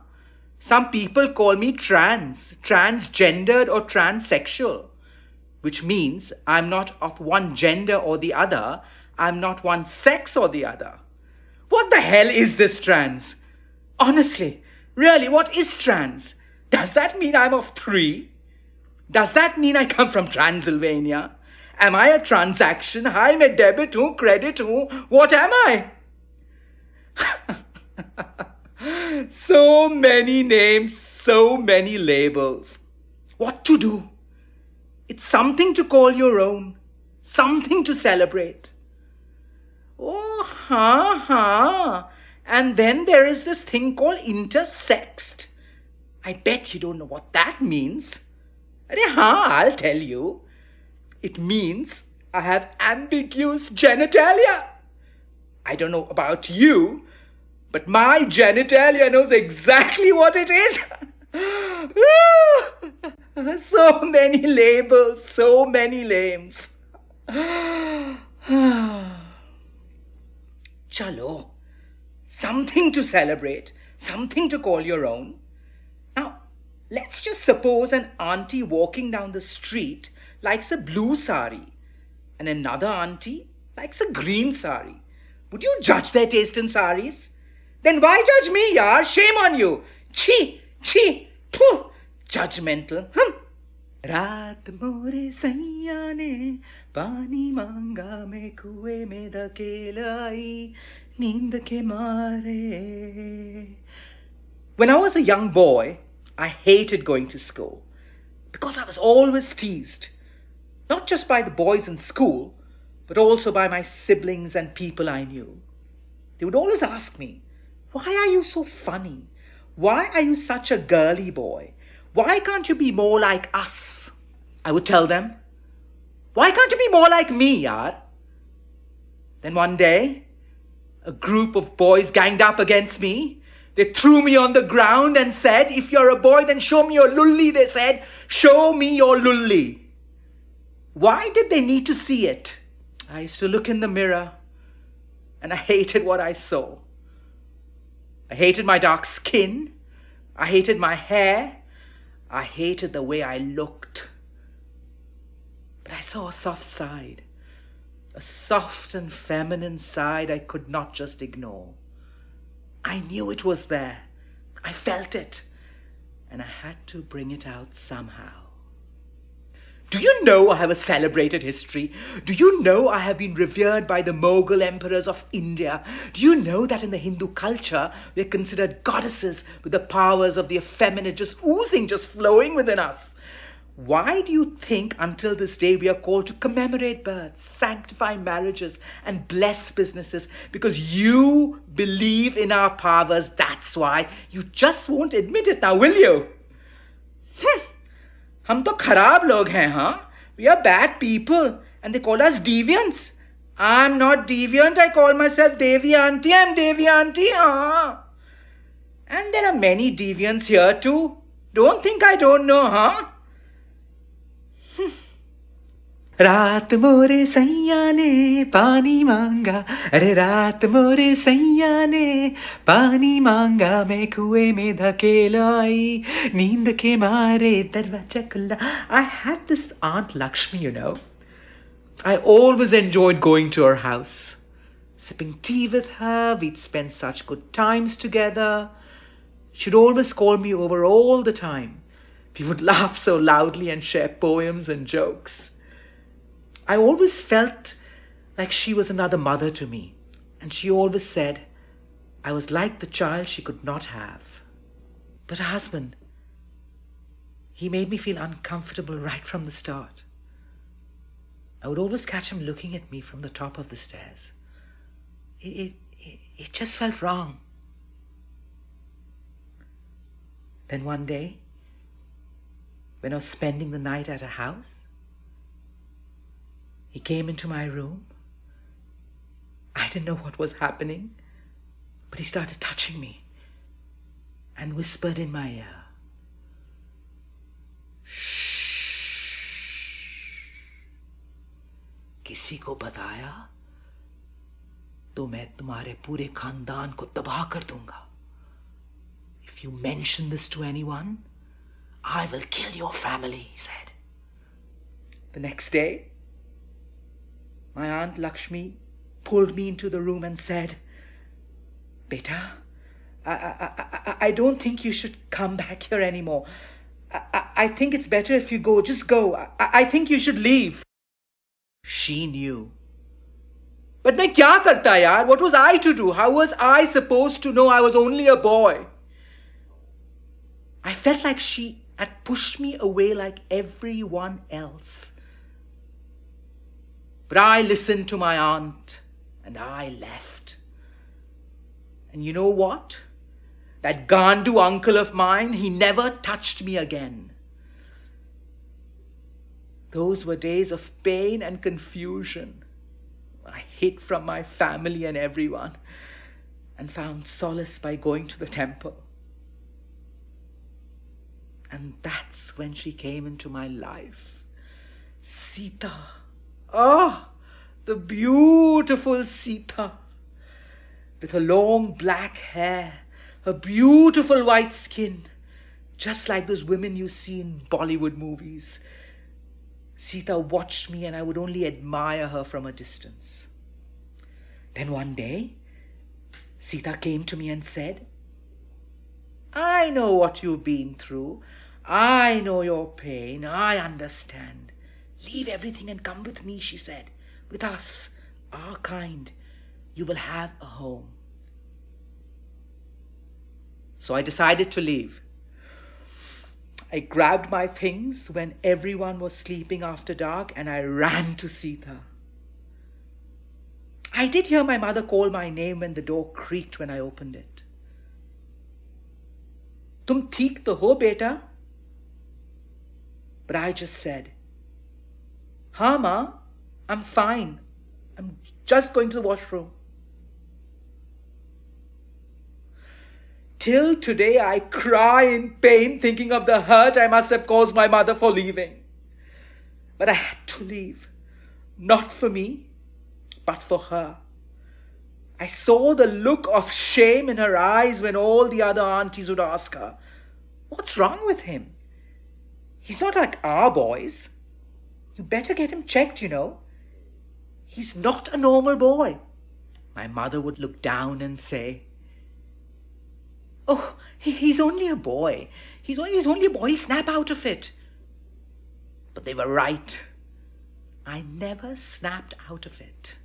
Speaker 9: some people call me transgendered or transsexual, which means I'm not of one gender or the other. I'm not one sex or the other. What the hell is this trans? Honestly, really, what is trans? Does that mean I'm of three? Does that mean I come from Transylvania? Am I a transaction? Hi, मैं debit हूँ, credit हूँ. What am I? So many names, so many labels. What to do? It's something to call your own, something to celebrate. Oh, and then there is this thing called intersexed. I bet you don't know what that means. I'll tell you. It means I have ambiguous genitalia. I don't know about you, but my genitalia knows exactly what it is. So many labels, so many names. Chalo, something to celebrate, something to call your own. Now, let's just suppose an auntie walking down the street likes a blue sari and another auntie likes a green sari. Would you judge their taste in saris? Then why judge me, yaar? Shame on you. Chi, pooh, judgmental. रात मोरे सैया ने पानी मांगा मैं कुएं में धकेल आई नींद के मारे. When I was a young boy, I hated going to school because I was always teased, not just by the boys in school, but also by my siblings and people I knew. They would always ask me, why are you so funny? Why are you such a girly boy? Why can't you be more like us? I would tell them, why can't you be more like me, yaar? Then one day, a group of boys ganged up against me. They threw me on the ground and said, if you're a boy, then show me your lulli. They said, show me your lulli. Why did they need to see it? I used to look in the mirror and I hated what I saw. I hated my dark skin. I hated my hair. I hated the way I looked. But I saw a soft side, a soft and feminine side I could not just ignore. I knew it was there. I felt it. And I had to bring it out somehow. Do you know I have a celebrated history? Do you know I have been revered by the Mughal emperors of India? Do you know that in the Hindu culture, we're considered goddesses with the powers of the effeminate just oozing, just flowing within us? Why do you think until this day we are called to commemorate births, sanctify marriages, and bless businesses? Because you believe in our powers, that's why. You just won't admit it now, will you? हम तो खराब लोग हैं, हाँ? We are bad people and they call us deviants. I'm not deviant, I call myself Devianti. I'm Devianti, huh? And there are many deviants here too. Don't think I don't know, huh? रात मोरे सैया ने पानी मांगा, अरे रात मोरे सैया ने पानी मांगा, मैं कुएं में धकेल आई नींद के मारे दरवाजा खुला. I had this Aunt Lakshmi, you know. I always enjoyed going to her house. Sipping tea with her, we'd spend such good times together. She'd always call me over all the time. We would laugh so loudly and share poems and jokes. I always felt like she was another mother to me, and she always said I was like the child she could not have. But her husband, he made me feel uncomfortable right from the start. I would always catch him looking at me from the top of the stairs. It just felt wrong. Then one day, when I was spending the night at a house, he came into my room. I didn't know what was happening, but he started touching me and whispered in my ear, किसी को बताया तो मैं तुम्हारे पूरे खानदान को तबाह कर दूंगा. If you mention this to anyone, I will kill your family, he said. The next day, my Aunt Lakshmi pulled me into the room and said, Beta, I don't think you should come back here anymore. I think it's better if you go. Just go. I think you should leave. She knew. But मैं क्या करता यार? What was I to do? How was I supposed to know I was only a boy? I felt like she had pushed me away like everyone else. But I listened to my aunt and I left. And you know what? That Gandu uncle of mine, he never touched me again. Those were days of pain and confusion. I hid from my family and everyone and found solace by going to the temple. And that's when she came into my life. Sita. Oh, the beautiful Sita. With her long black hair, her beautiful white skin, just like those women you see in Bollywood movies. Sita watched me and I would only admire her from a distance. Then one day, Sita came to me and said, I know what you've been through. I know your pain. I understand. Leave everything and come with me, she said. With us, our kind, you will have a home. So I decided to leave. I grabbed my things when everyone was sleeping after dark and I ran to Sita. I did hear my mother call my name when the door creaked when I opened it. Tum theek to ho, beta? But I just said, Ha, Ma, I'm fine. I'm just going to the washroom. Till today, I cry in pain thinking of the hurt I must have caused my mother for leaving. But I had to leave. Not for me, but for her. I saw the look of shame in her eyes when all the other aunties would ask her, What's wrong with him? He's not like our boys. You better get him checked, you know. He's not a normal boy. My mother would look down and say, Oh, he's only a boy. He's only a boy. He'll snap out of it. But they were right. I never snapped out of it.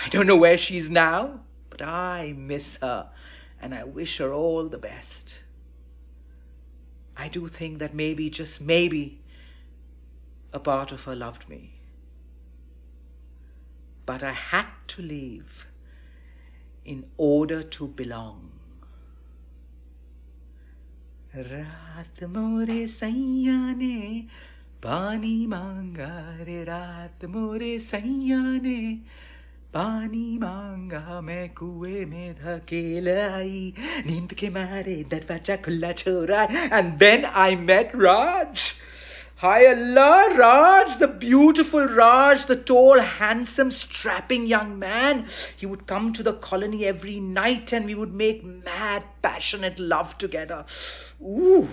Speaker 9: I don't know where she's now, but I miss her and I wish her all the best. I do think that maybe, just maybe, a part of her loved me. But I had to leave in order to belong. रात मोरे सैया ने पानी मांगा रे रात मोरे सैया ने पानी मांगा मैं कुएं में धकेल आई नींद के मारे दरवाजा खुला छोड़ा. And then I met Raj. Hi Allah, Raj, the beautiful Raj, the tall, handsome, strapping young man. He would come to the colony every night and we would make mad, passionate love together. Ooh,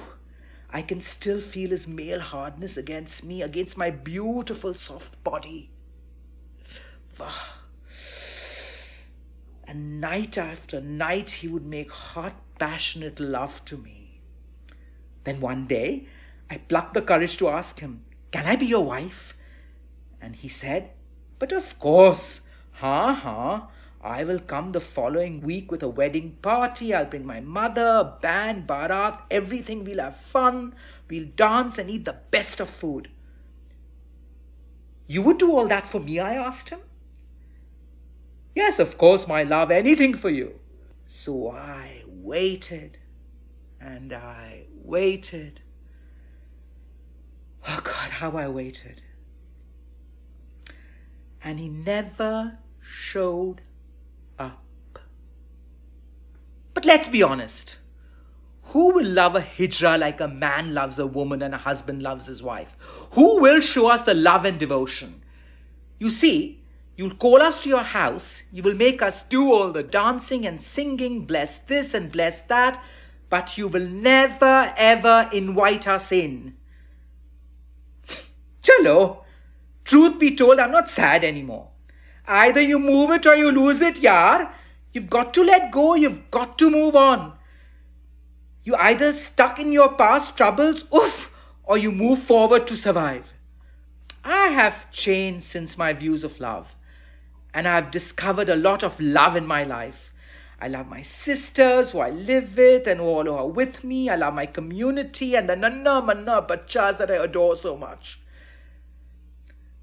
Speaker 9: I can still feel his male hardness against me, against my beautiful, soft body. And night after night, he would make hot, passionate love to me. Then one day, I plucked the courage to ask him, Can I be your wife? And he said, But of course. I will come the following week with a wedding party. I'll bring my mother, a band, barat, everything. We'll have fun. We'll dance and eat the best of food. You would do all that for me, I asked him. Yes, of course, my love, anything for you. So I waited and I waited. Oh God, how I waited. And he never showed up. But let's be honest. Who will love a hijra like a man loves a woman and a husband loves his wife? Who will show us the love and devotion? You see, you'll call us to your house, you will make us do all the dancing and singing, bless this and bless that, but you will never ever invite us in. Chalo, truth be told, I'm not sad anymore. Either you move it or you lose it, yaar. You've got to let go, you've got to move on. You either stuck in your past troubles, oof, or you move forward to survive. I have changed since my views of love, and I've discovered a lot of love in my life. I love my sisters who I live with and all who are with me. I love my community and the nanna manna bachas that I adore so much.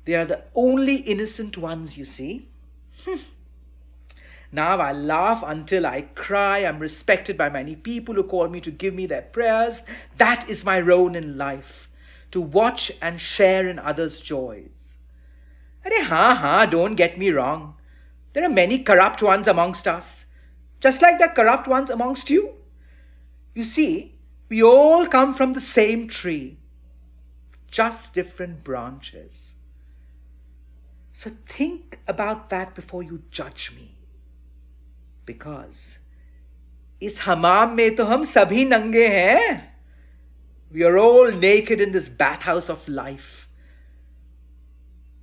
Speaker 9: They are the only innocent ones, you see. Now I laugh until I cry. I'm respected by many people who call me to give me their prayers. That is my role in life, to watch and share in others' joys. Don't get me wrong. There are many corrupt ones amongst us, just like the corrupt ones amongst you. You see, we all come from the same tree, just different branches. So think about that before you judge me. Because इस हमाम में तो हम सभी नंगे हैं. We are all naked in this bathhouse of life.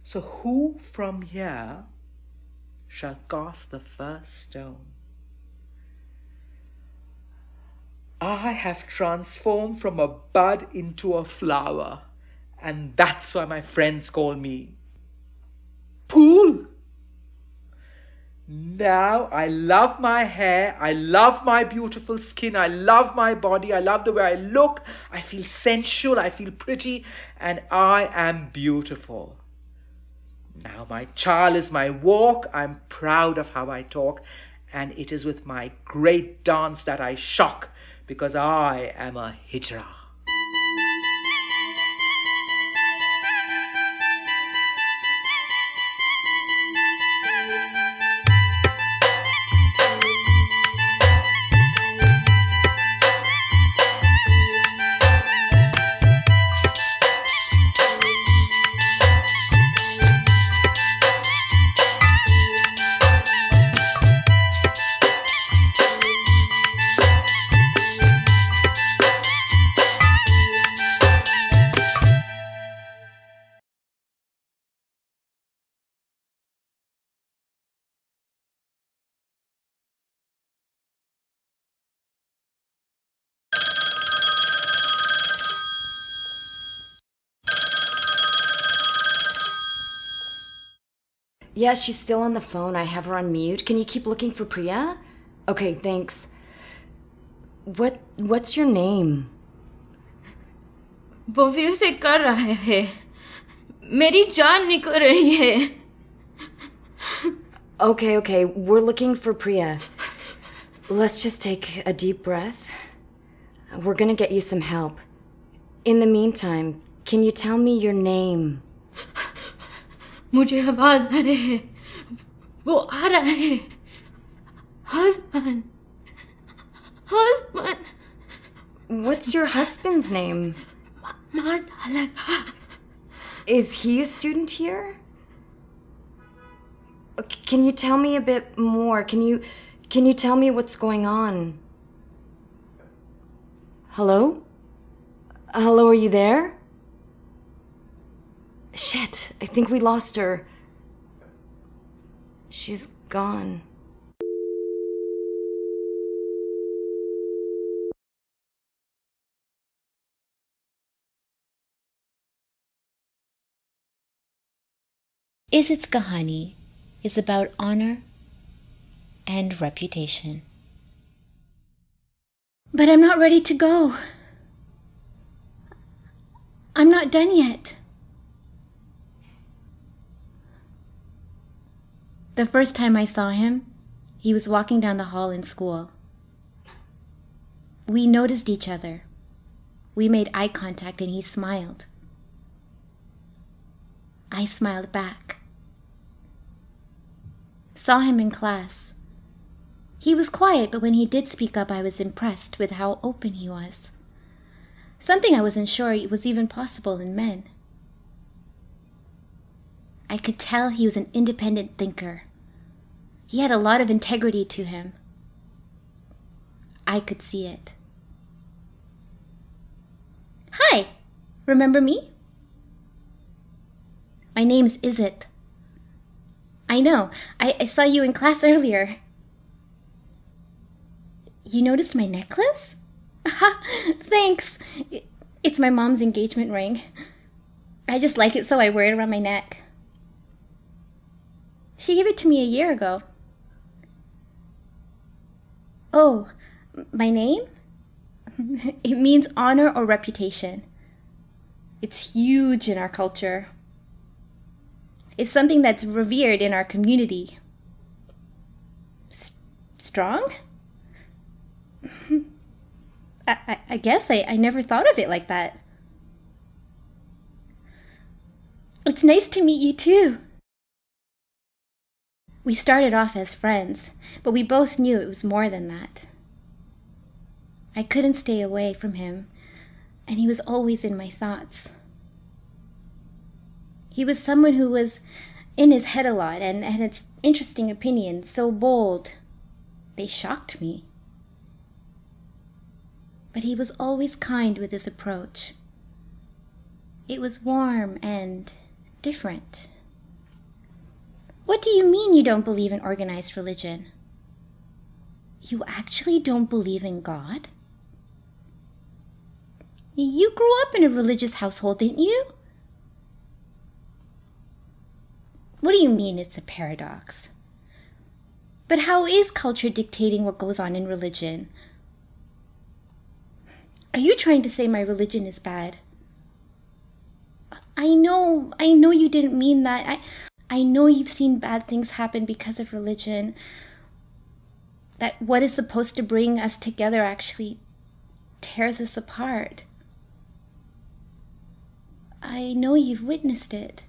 Speaker 9: So who from here shall cast the first stone? I have transformed from a bud into a flower, and that's why my friends call me Phul. Now I love my hair, I love my beautiful skin, I love my body, I love the way I look, I feel sensual, I feel pretty, and I am beautiful. Now my chal is my walk, I'm proud of how I talk, and it is with my great dance that I shock, because I am a hijra.
Speaker 2: Yeah, she's still on the phone. I have her on mute. Can you keep looking for Priya? Okay, thanks. What's your name?
Speaker 3: वो फिर से कर रहा है. मेरी जान निकल रही है.
Speaker 2: Okay, we're looking for Priya. Let's just take a deep breath. We're gonna get you some help. In the meantime, can you tell me your name?
Speaker 3: मुझे आवाज आ रही है. वो आ रहा है. Husband.
Speaker 2: What's your husband's name?
Speaker 3: Mark.
Speaker 2: Is he a student here? Can you tell me a bit more? Can you tell me what's going on? Hello? Hello, are you there? Shit, I think we lost her. She's gone.
Speaker 1: Izzet's Kahani is about honor and reputation. But I'm not ready to go. I'm not done yet. The first time I saw him, he was walking down the hall in school. We noticed each other. We made eye contact and he smiled. I smiled back. Saw him in class. He was quiet, but when he did speak up, I was impressed with how open he was. Something I wasn't sure was even possible in men. I could tell he was an independent thinker. He had a lot of integrity to him. I could see it. Hi, remember me? My name's Izit. I know, I saw you in class earlier. You noticed my necklace? Thanks. It's my mom's engagement ring. I just like it, so I wear it around my neck. She gave it to me a year ago. Oh, my name? It means honor or reputation. It's huge in our culture. It's something that's revered in our community. Strong? I guess I never thought of it like that. It's nice to meet you too. We started off as friends, but we both knew it was more than that. I couldn't stay away from him, and he was always in my thoughts. He was someone who was in his head a lot and had interesting opinions, so bold. They shocked me. But he was always kind with his approach. It was warm and different. What do you mean you don't believe in organized religion? You actually don't believe in God? You grew up in a religious household, didn't you? What do you mean it's a paradox? But how is culture dictating what goes on in religion? Are you trying to say my religion is bad? I know you didn't mean that. I know you've seen bad things happen because of religion. That what is supposed to bring us together actually tears us apart. I know you've witnessed it.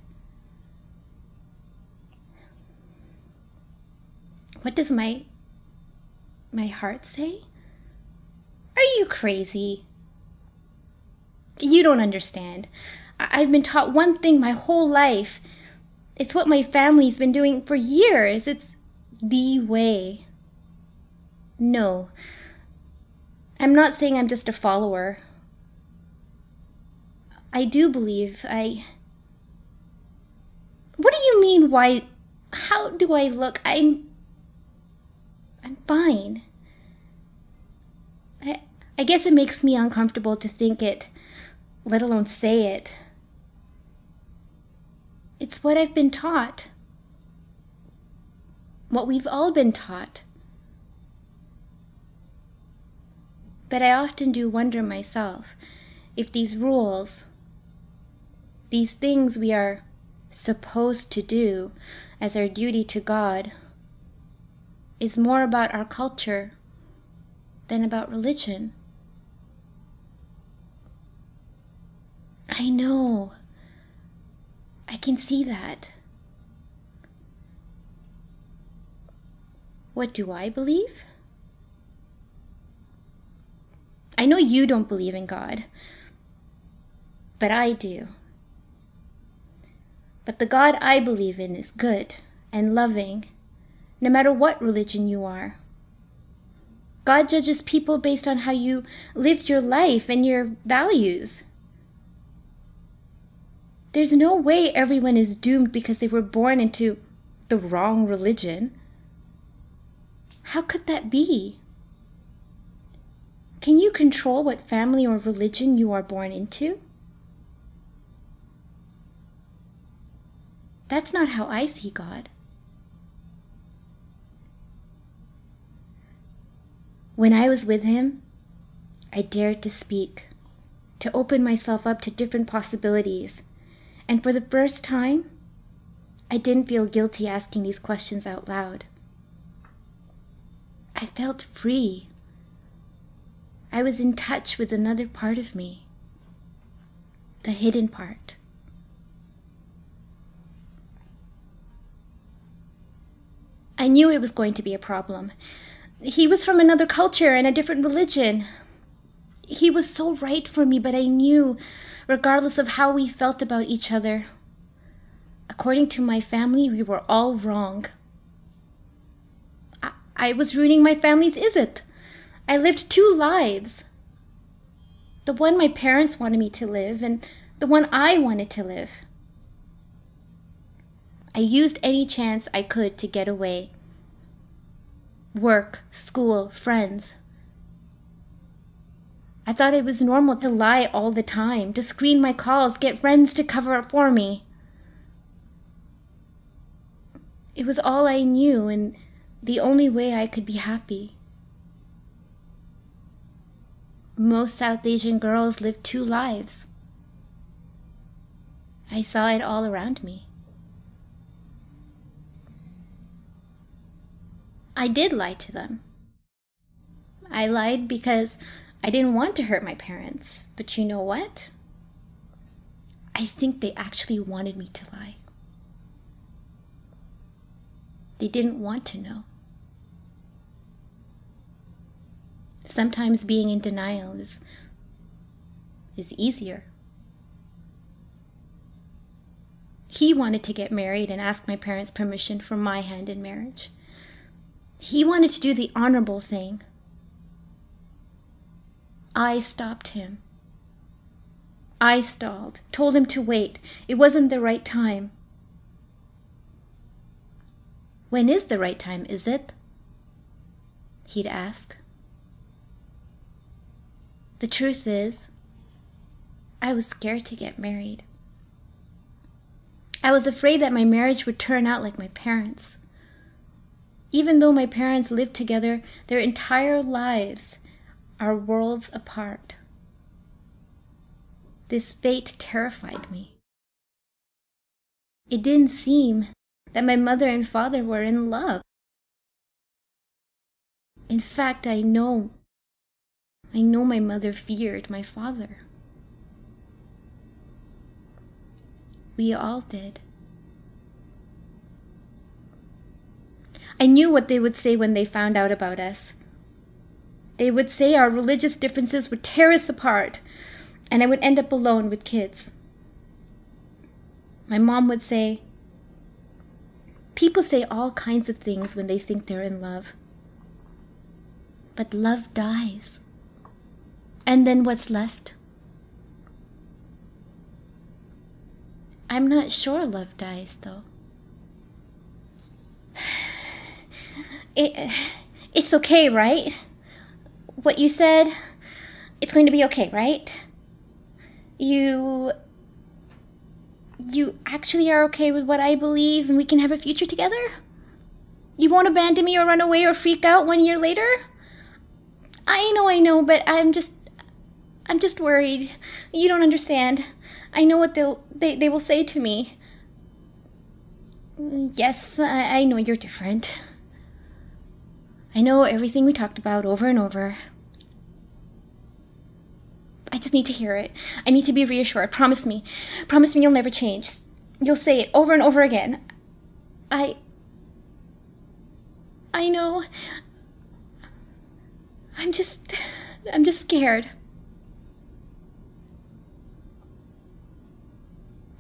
Speaker 1: What does my heart say? Are you crazy? You don't understand. I've been taught one thing my whole life. It's what my family's been doing for years. It's the way. No. I'm not saying I'm just a follower. I do believe What do you mean, why? How do I look? I'm fine. I guess it makes me uncomfortable to think it, let alone say it. It's what I've been taught. What we've all been taught. But I often do wonder myself if these rules, these things we are supposed to do as our duty to God, is more about our culture than about religion. I know. I can see that. What do I believe? I know you don't believe in God, but I do. But the God I believe in is good and loving, no matter what religion you are. God judges people based on how you lived your life and your values. There's no way everyone is doomed because they were born into the wrong religion. How could that be? Can you control what family or religion you are born into? That's not how I see God. When I was with him, I dared to speak, to open myself up to different possibilities, and for the first time, I didn't feel guilty asking these questions out loud. I felt free. I was in touch with another part of me. The hidden part. I knew it was going to be a problem. He was from another culture and a different religion. He was so right for me, but I knew, regardless of how we felt about each other, according to my family, we were all wrong. I was ruining my family's izzat. I lived two lives. The one my parents wanted me to live and the one I wanted to live. I used any chance I could to get away. Work, school, friends. I thought it was normal to lie all the time, to screen my calls, get friends to cover up for me. It was all I knew and the only way I could be happy. Most South Asian girls live two lives. I saw it all around me. I did lie to them. I lied because I didn't want to hurt my parents. But you know what? I think they actually wanted me to lie. They didn't want to know. Sometimes being in denial is easier. He wanted to get married and ask my parents' permission for my hand in marriage. He wanted to do the honorable thing. I stopped him. I stalled, told him to wait. It wasn't the right time. When is the right time, is it? He'd ask. The truth is, I was scared to get married. I was afraid that my marriage would turn out like my parents. Even though my parents lived together their entire lives, are worlds apart. This fate terrified me. It didn't seem that my mother and father were in love. In fact, I know my mother feared my father. We all did. I knew what they would say when they found out about us. They would say our religious differences would tear us apart, and I would end up alone with kids. My mom would say, people say all kinds of things when they think they're in love. But love dies. And then what's left? I'm not sure love dies, though. It's okay, right? What you said, it's going to be okay, right? You actually are okay with what I believe and we can have a future together? You won't abandon me or run away or freak out 1 year later? I know, but I'm just worried. You don't understand. I know what they will say to me. Yes, I know you're different. I know everything we talked about over and over. I just need to hear it. I need to be reassured. Promise me. Promise me you'll never change. You'll say it over and over again. I know. I'm just scared.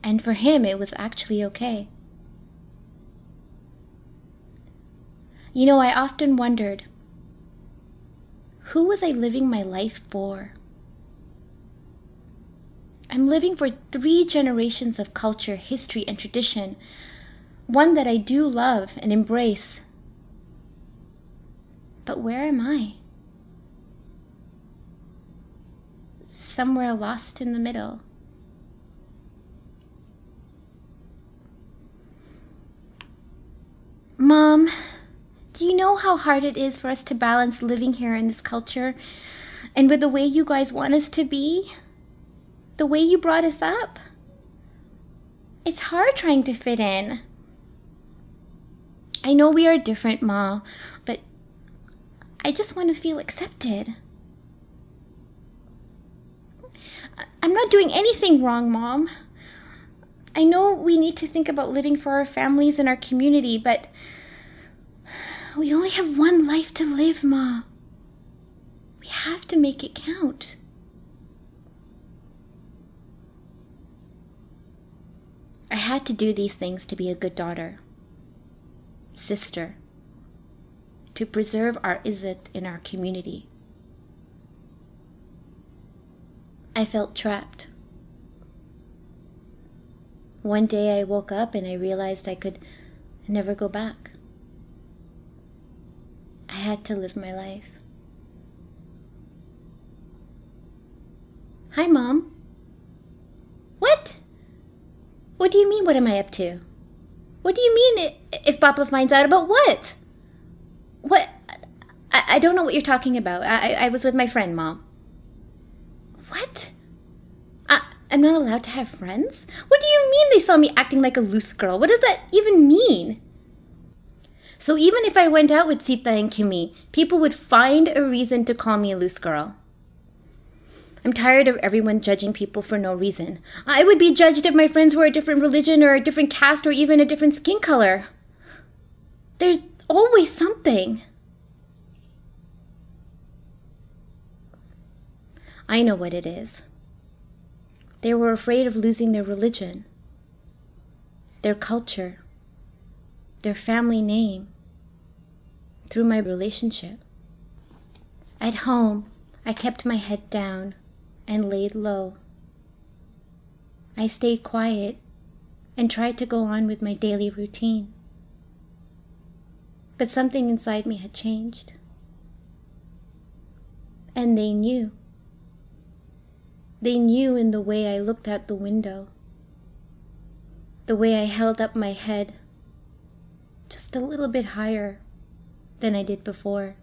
Speaker 1: And for him, it was actually okay. You know, I often wondered, who was I living my life for? I'm living for 3 generations of culture, history, and tradition, one that I do love and embrace. But where am I? Somewhere lost in the middle. Mom, do you know how hard it is for us to balance living here in this culture and with the way you guys want us to be? The way you brought us up? It's hard trying to fit in. I know we are different, Ma, but I just want to feel accepted. I'm not doing anything wrong, Mom. I know we need to think about living for our families and our community, but we only have one life to live, Ma. We have to make it count. I had to do these things to be a good daughter, sister, to preserve our izzat in our community. I felt trapped. One day I woke up and I realized I could never go back. I had to live my life. Hi, Mom. What? What do you mean, what am I up to? What do you mean, if Papa finds out about what? What? I don't know what you're talking about. I was with my friend, Mom. What? I'm not allowed to have friends? What do you mean they saw me acting like a loose girl? What does that even mean? So even if I went out with Sita and Kimi, people would find a reason to call me a loose girl. I'm tired of everyone judging people for no reason. I would be judged if my friends were a different religion or a different caste or even a different skin color. There's always something. I know what it is. They were afraid of losing their religion, their culture, their family name, through my relationship. At home, I kept my head down and laid low. I stayed quiet and tried to go on with my daily routine. But something inside me had changed. And they knew. They knew in the way I looked out the window, the way I held up my head just a little bit higher than I did before.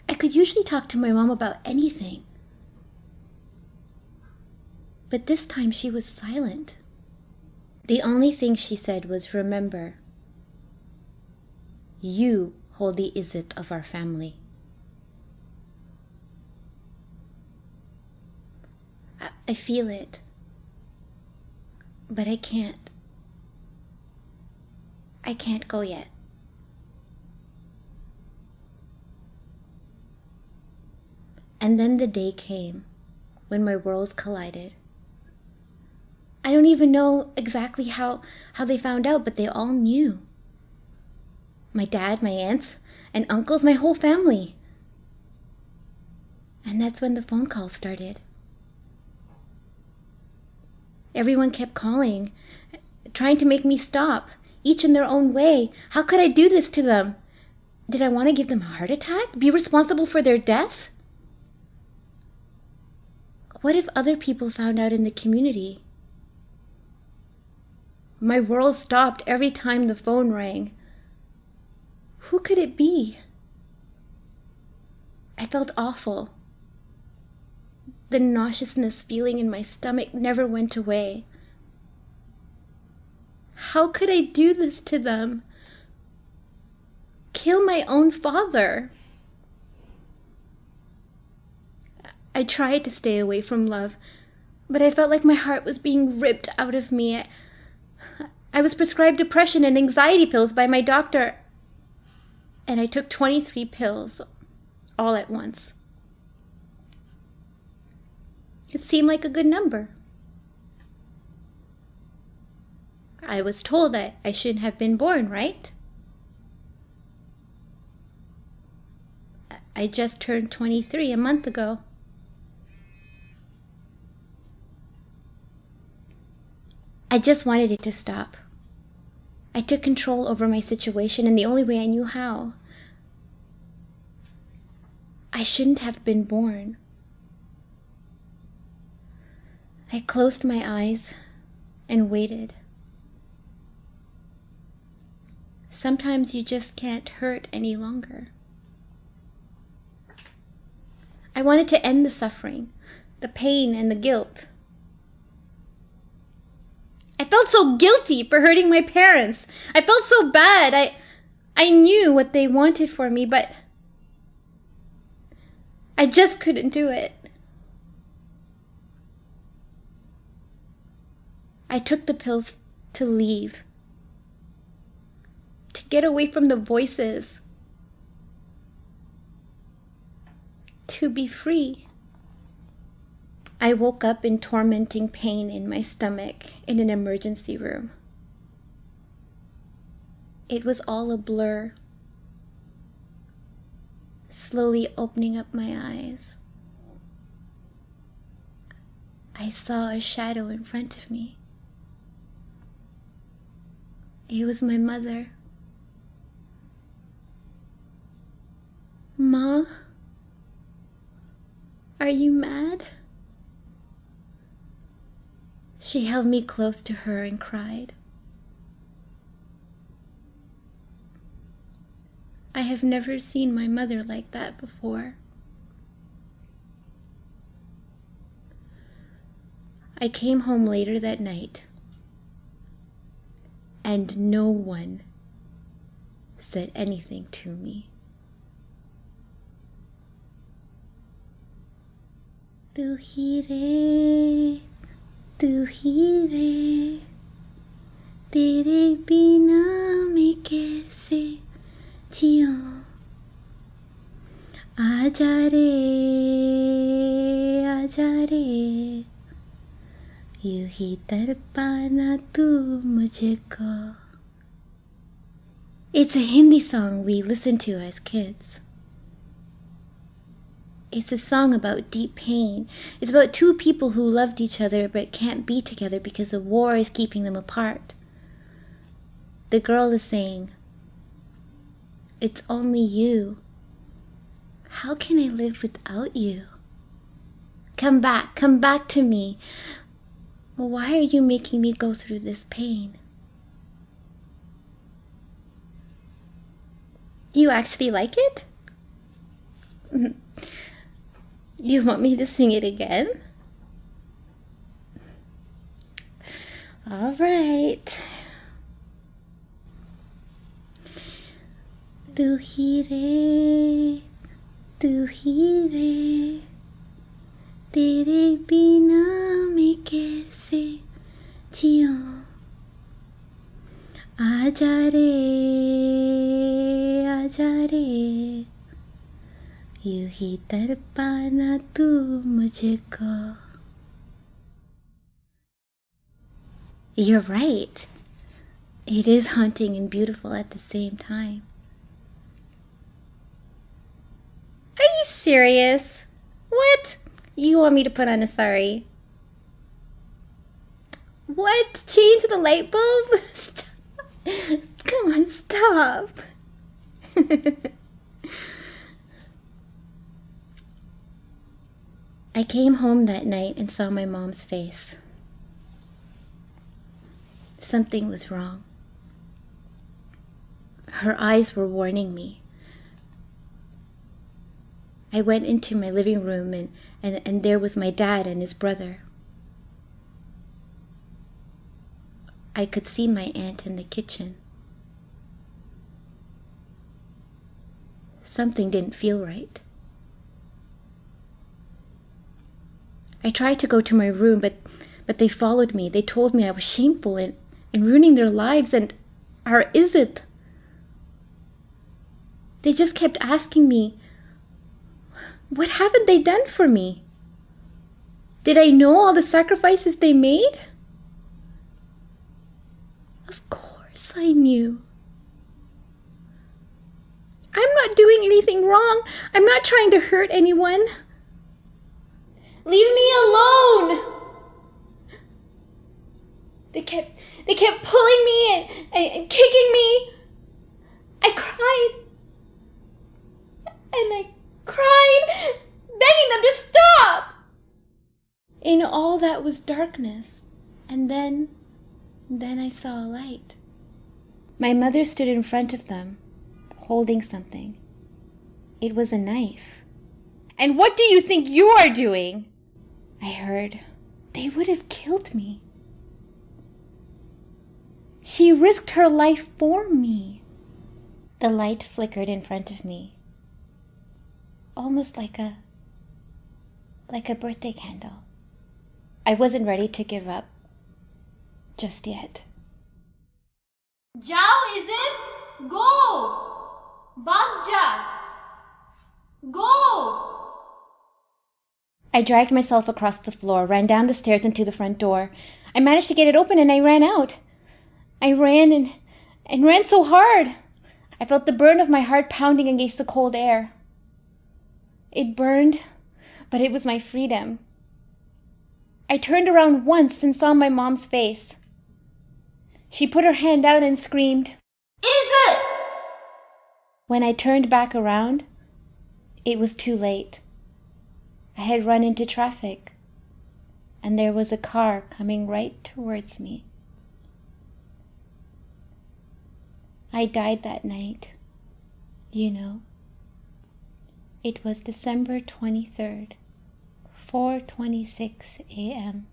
Speaker 1: I could usually talk to my mom about anything, but this time she was silent. The only thing she said was, "Remember, you hold the izzat of our family." I feel it, but I can't. I can't go yet. And then the day came when my worlds collided. I don't even know exactly how they found out, but they all knew. My dad, my aunts, and uncles, my whole family. And that's when the phone call started. Everyone kept calling, trying to make me stop, each in their own way. How could I do this to them? Did I want to give them a heart attack? Be responsible for their death? What if other people found out in the community? My world stopped every time the phone rang. Who could it be? I felt awful. The nauseousness feeling in my stomach never went away. How could I do this to them? Kill my own father? I tried to stay away from love, but I felt like my heart was being ripped out of me. I was prescribed depression and anxiety pills by my doctor, and I took 23 pills all at once. It seemed like a good number. I was told that I shouldn't have been born, right? I just turned 23 a month ago. I just wanted it to stop. I took control over my situation in the only way I knew how. I shouldn't have been born. I closed my eyes and waited. Sometimes you just can't hurt any longer. I wanted to end the suffering, the pain and the guilt. I felt felt so guilty for hurting my parents. I felt so bad. I knew what they wanted for me, but I just couldn't do it. I took the pills to leave, to get away from the voices, to be free. I woke up in tormenting pain in my stomach in an emergency room. It was all a blur. Slowly opening up my eyes, I saw a shadow in front of me. It was my mother. Ma, are you mad? She held me close to her and cried. I have never seen my mother like that before. I came home later that night, and no one said anything to me. Tu hi re, tere bina mein kaise जियो आजा रे यूं ही तड़पाना तू मुझको. It's a Hindi song we listened to as kids. It's a song about deep pain. It's about two people who loved each other but can't be together because the war is keeping them apart. The girl is saying, "It's only you. How can I live without you? Come back to me. Why are you making me go through this pain?" Do you actually like it? You want me to sing it again? All right. Tu hi re, tere bina mein kaise jiyo. Aaja re, यूं ही तड़पाना तू मुझको. You're right. It is haunting and beautiful at the same time. Are you serious? What? You want me to put on a sari? What? Change the light bulb? Come on, stop. I came home that night and saw my mom's face. Something was wrong. Her eyes were warning me. I went into my living room and there was my dad and his brother. I could see my aunt in the kitchen. Something didn't feel right. I tried to go to my room, but they followed me. They told me I was shameful and ruining their lives, and or is it? They just kept asking me, what haven't they done for me? Did I know all the sacrifices they made? Of course I knew. I'm not doing anything wrong. I'm not trying to hurt anyone. Leave me alone! They kept pulling me and kicking me. I cried. And I cried, begging them to stop. In all that was darkness. And then I saw a light. My mother stood in front of them, holding something. It was a knife. And what do you think you are doing? I heard. They would have killed me. She risked her life for me. The light flickered in front of me, almost like a birthday candle. I wasn't ready to give up just yet.
Speaker 7: Jao, is it? Go! Bagja! Go!
Speaker 1: I dragged myself across the floor, ran down the stairs and to the front door. I managed to get it open and I ran out. I ran and ran so hard. I felt the burn of my heart pounding against the cold air. It burned, but it was my freedom. I turned around once and saw my mom's face. She put her hand out and screamed,
Speaker 7: Is it?
Speaker 1: When I turned back around, it was too late. I had run into traffic, and there was a car coming right towards me. I died that night, you know. It was December 23rd, 4:26 a.m.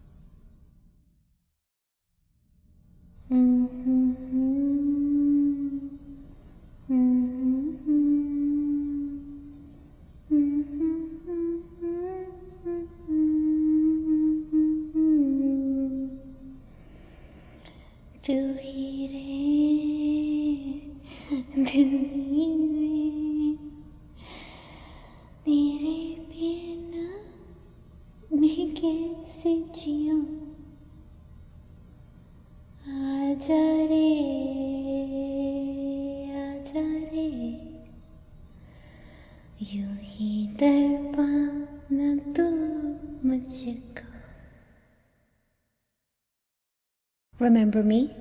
Speaker 1: Remember me?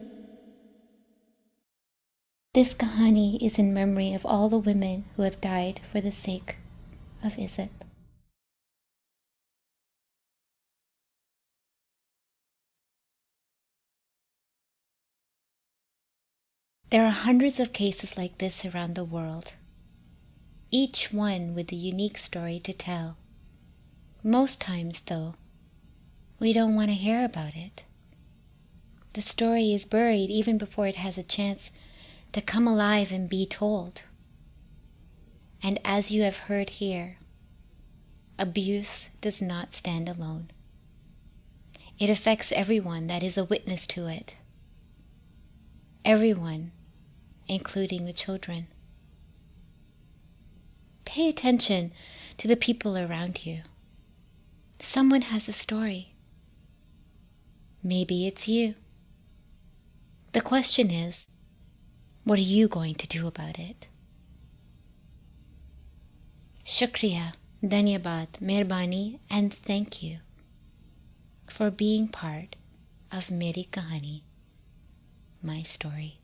Speaker 1: This kahani is in memory of all the women who have died for the sake of Izzat. There are hundreds of cases like this around the world, each one with a unique story to tell. Most times, though, we don't want to hear about it. The story is buried even before it has a chance to come alive and be told. And as you have heard here, abuse does not stand alone. It affects everyone that is a witness to it. Everyone, including the children. Pay attention to the people around you. Someone has a story. Maybe it's you. The question is, what are you going to do about it? Shukriya, Dhanyabad, Mehrbani, and thank you for being part of Meri Kahani, my story.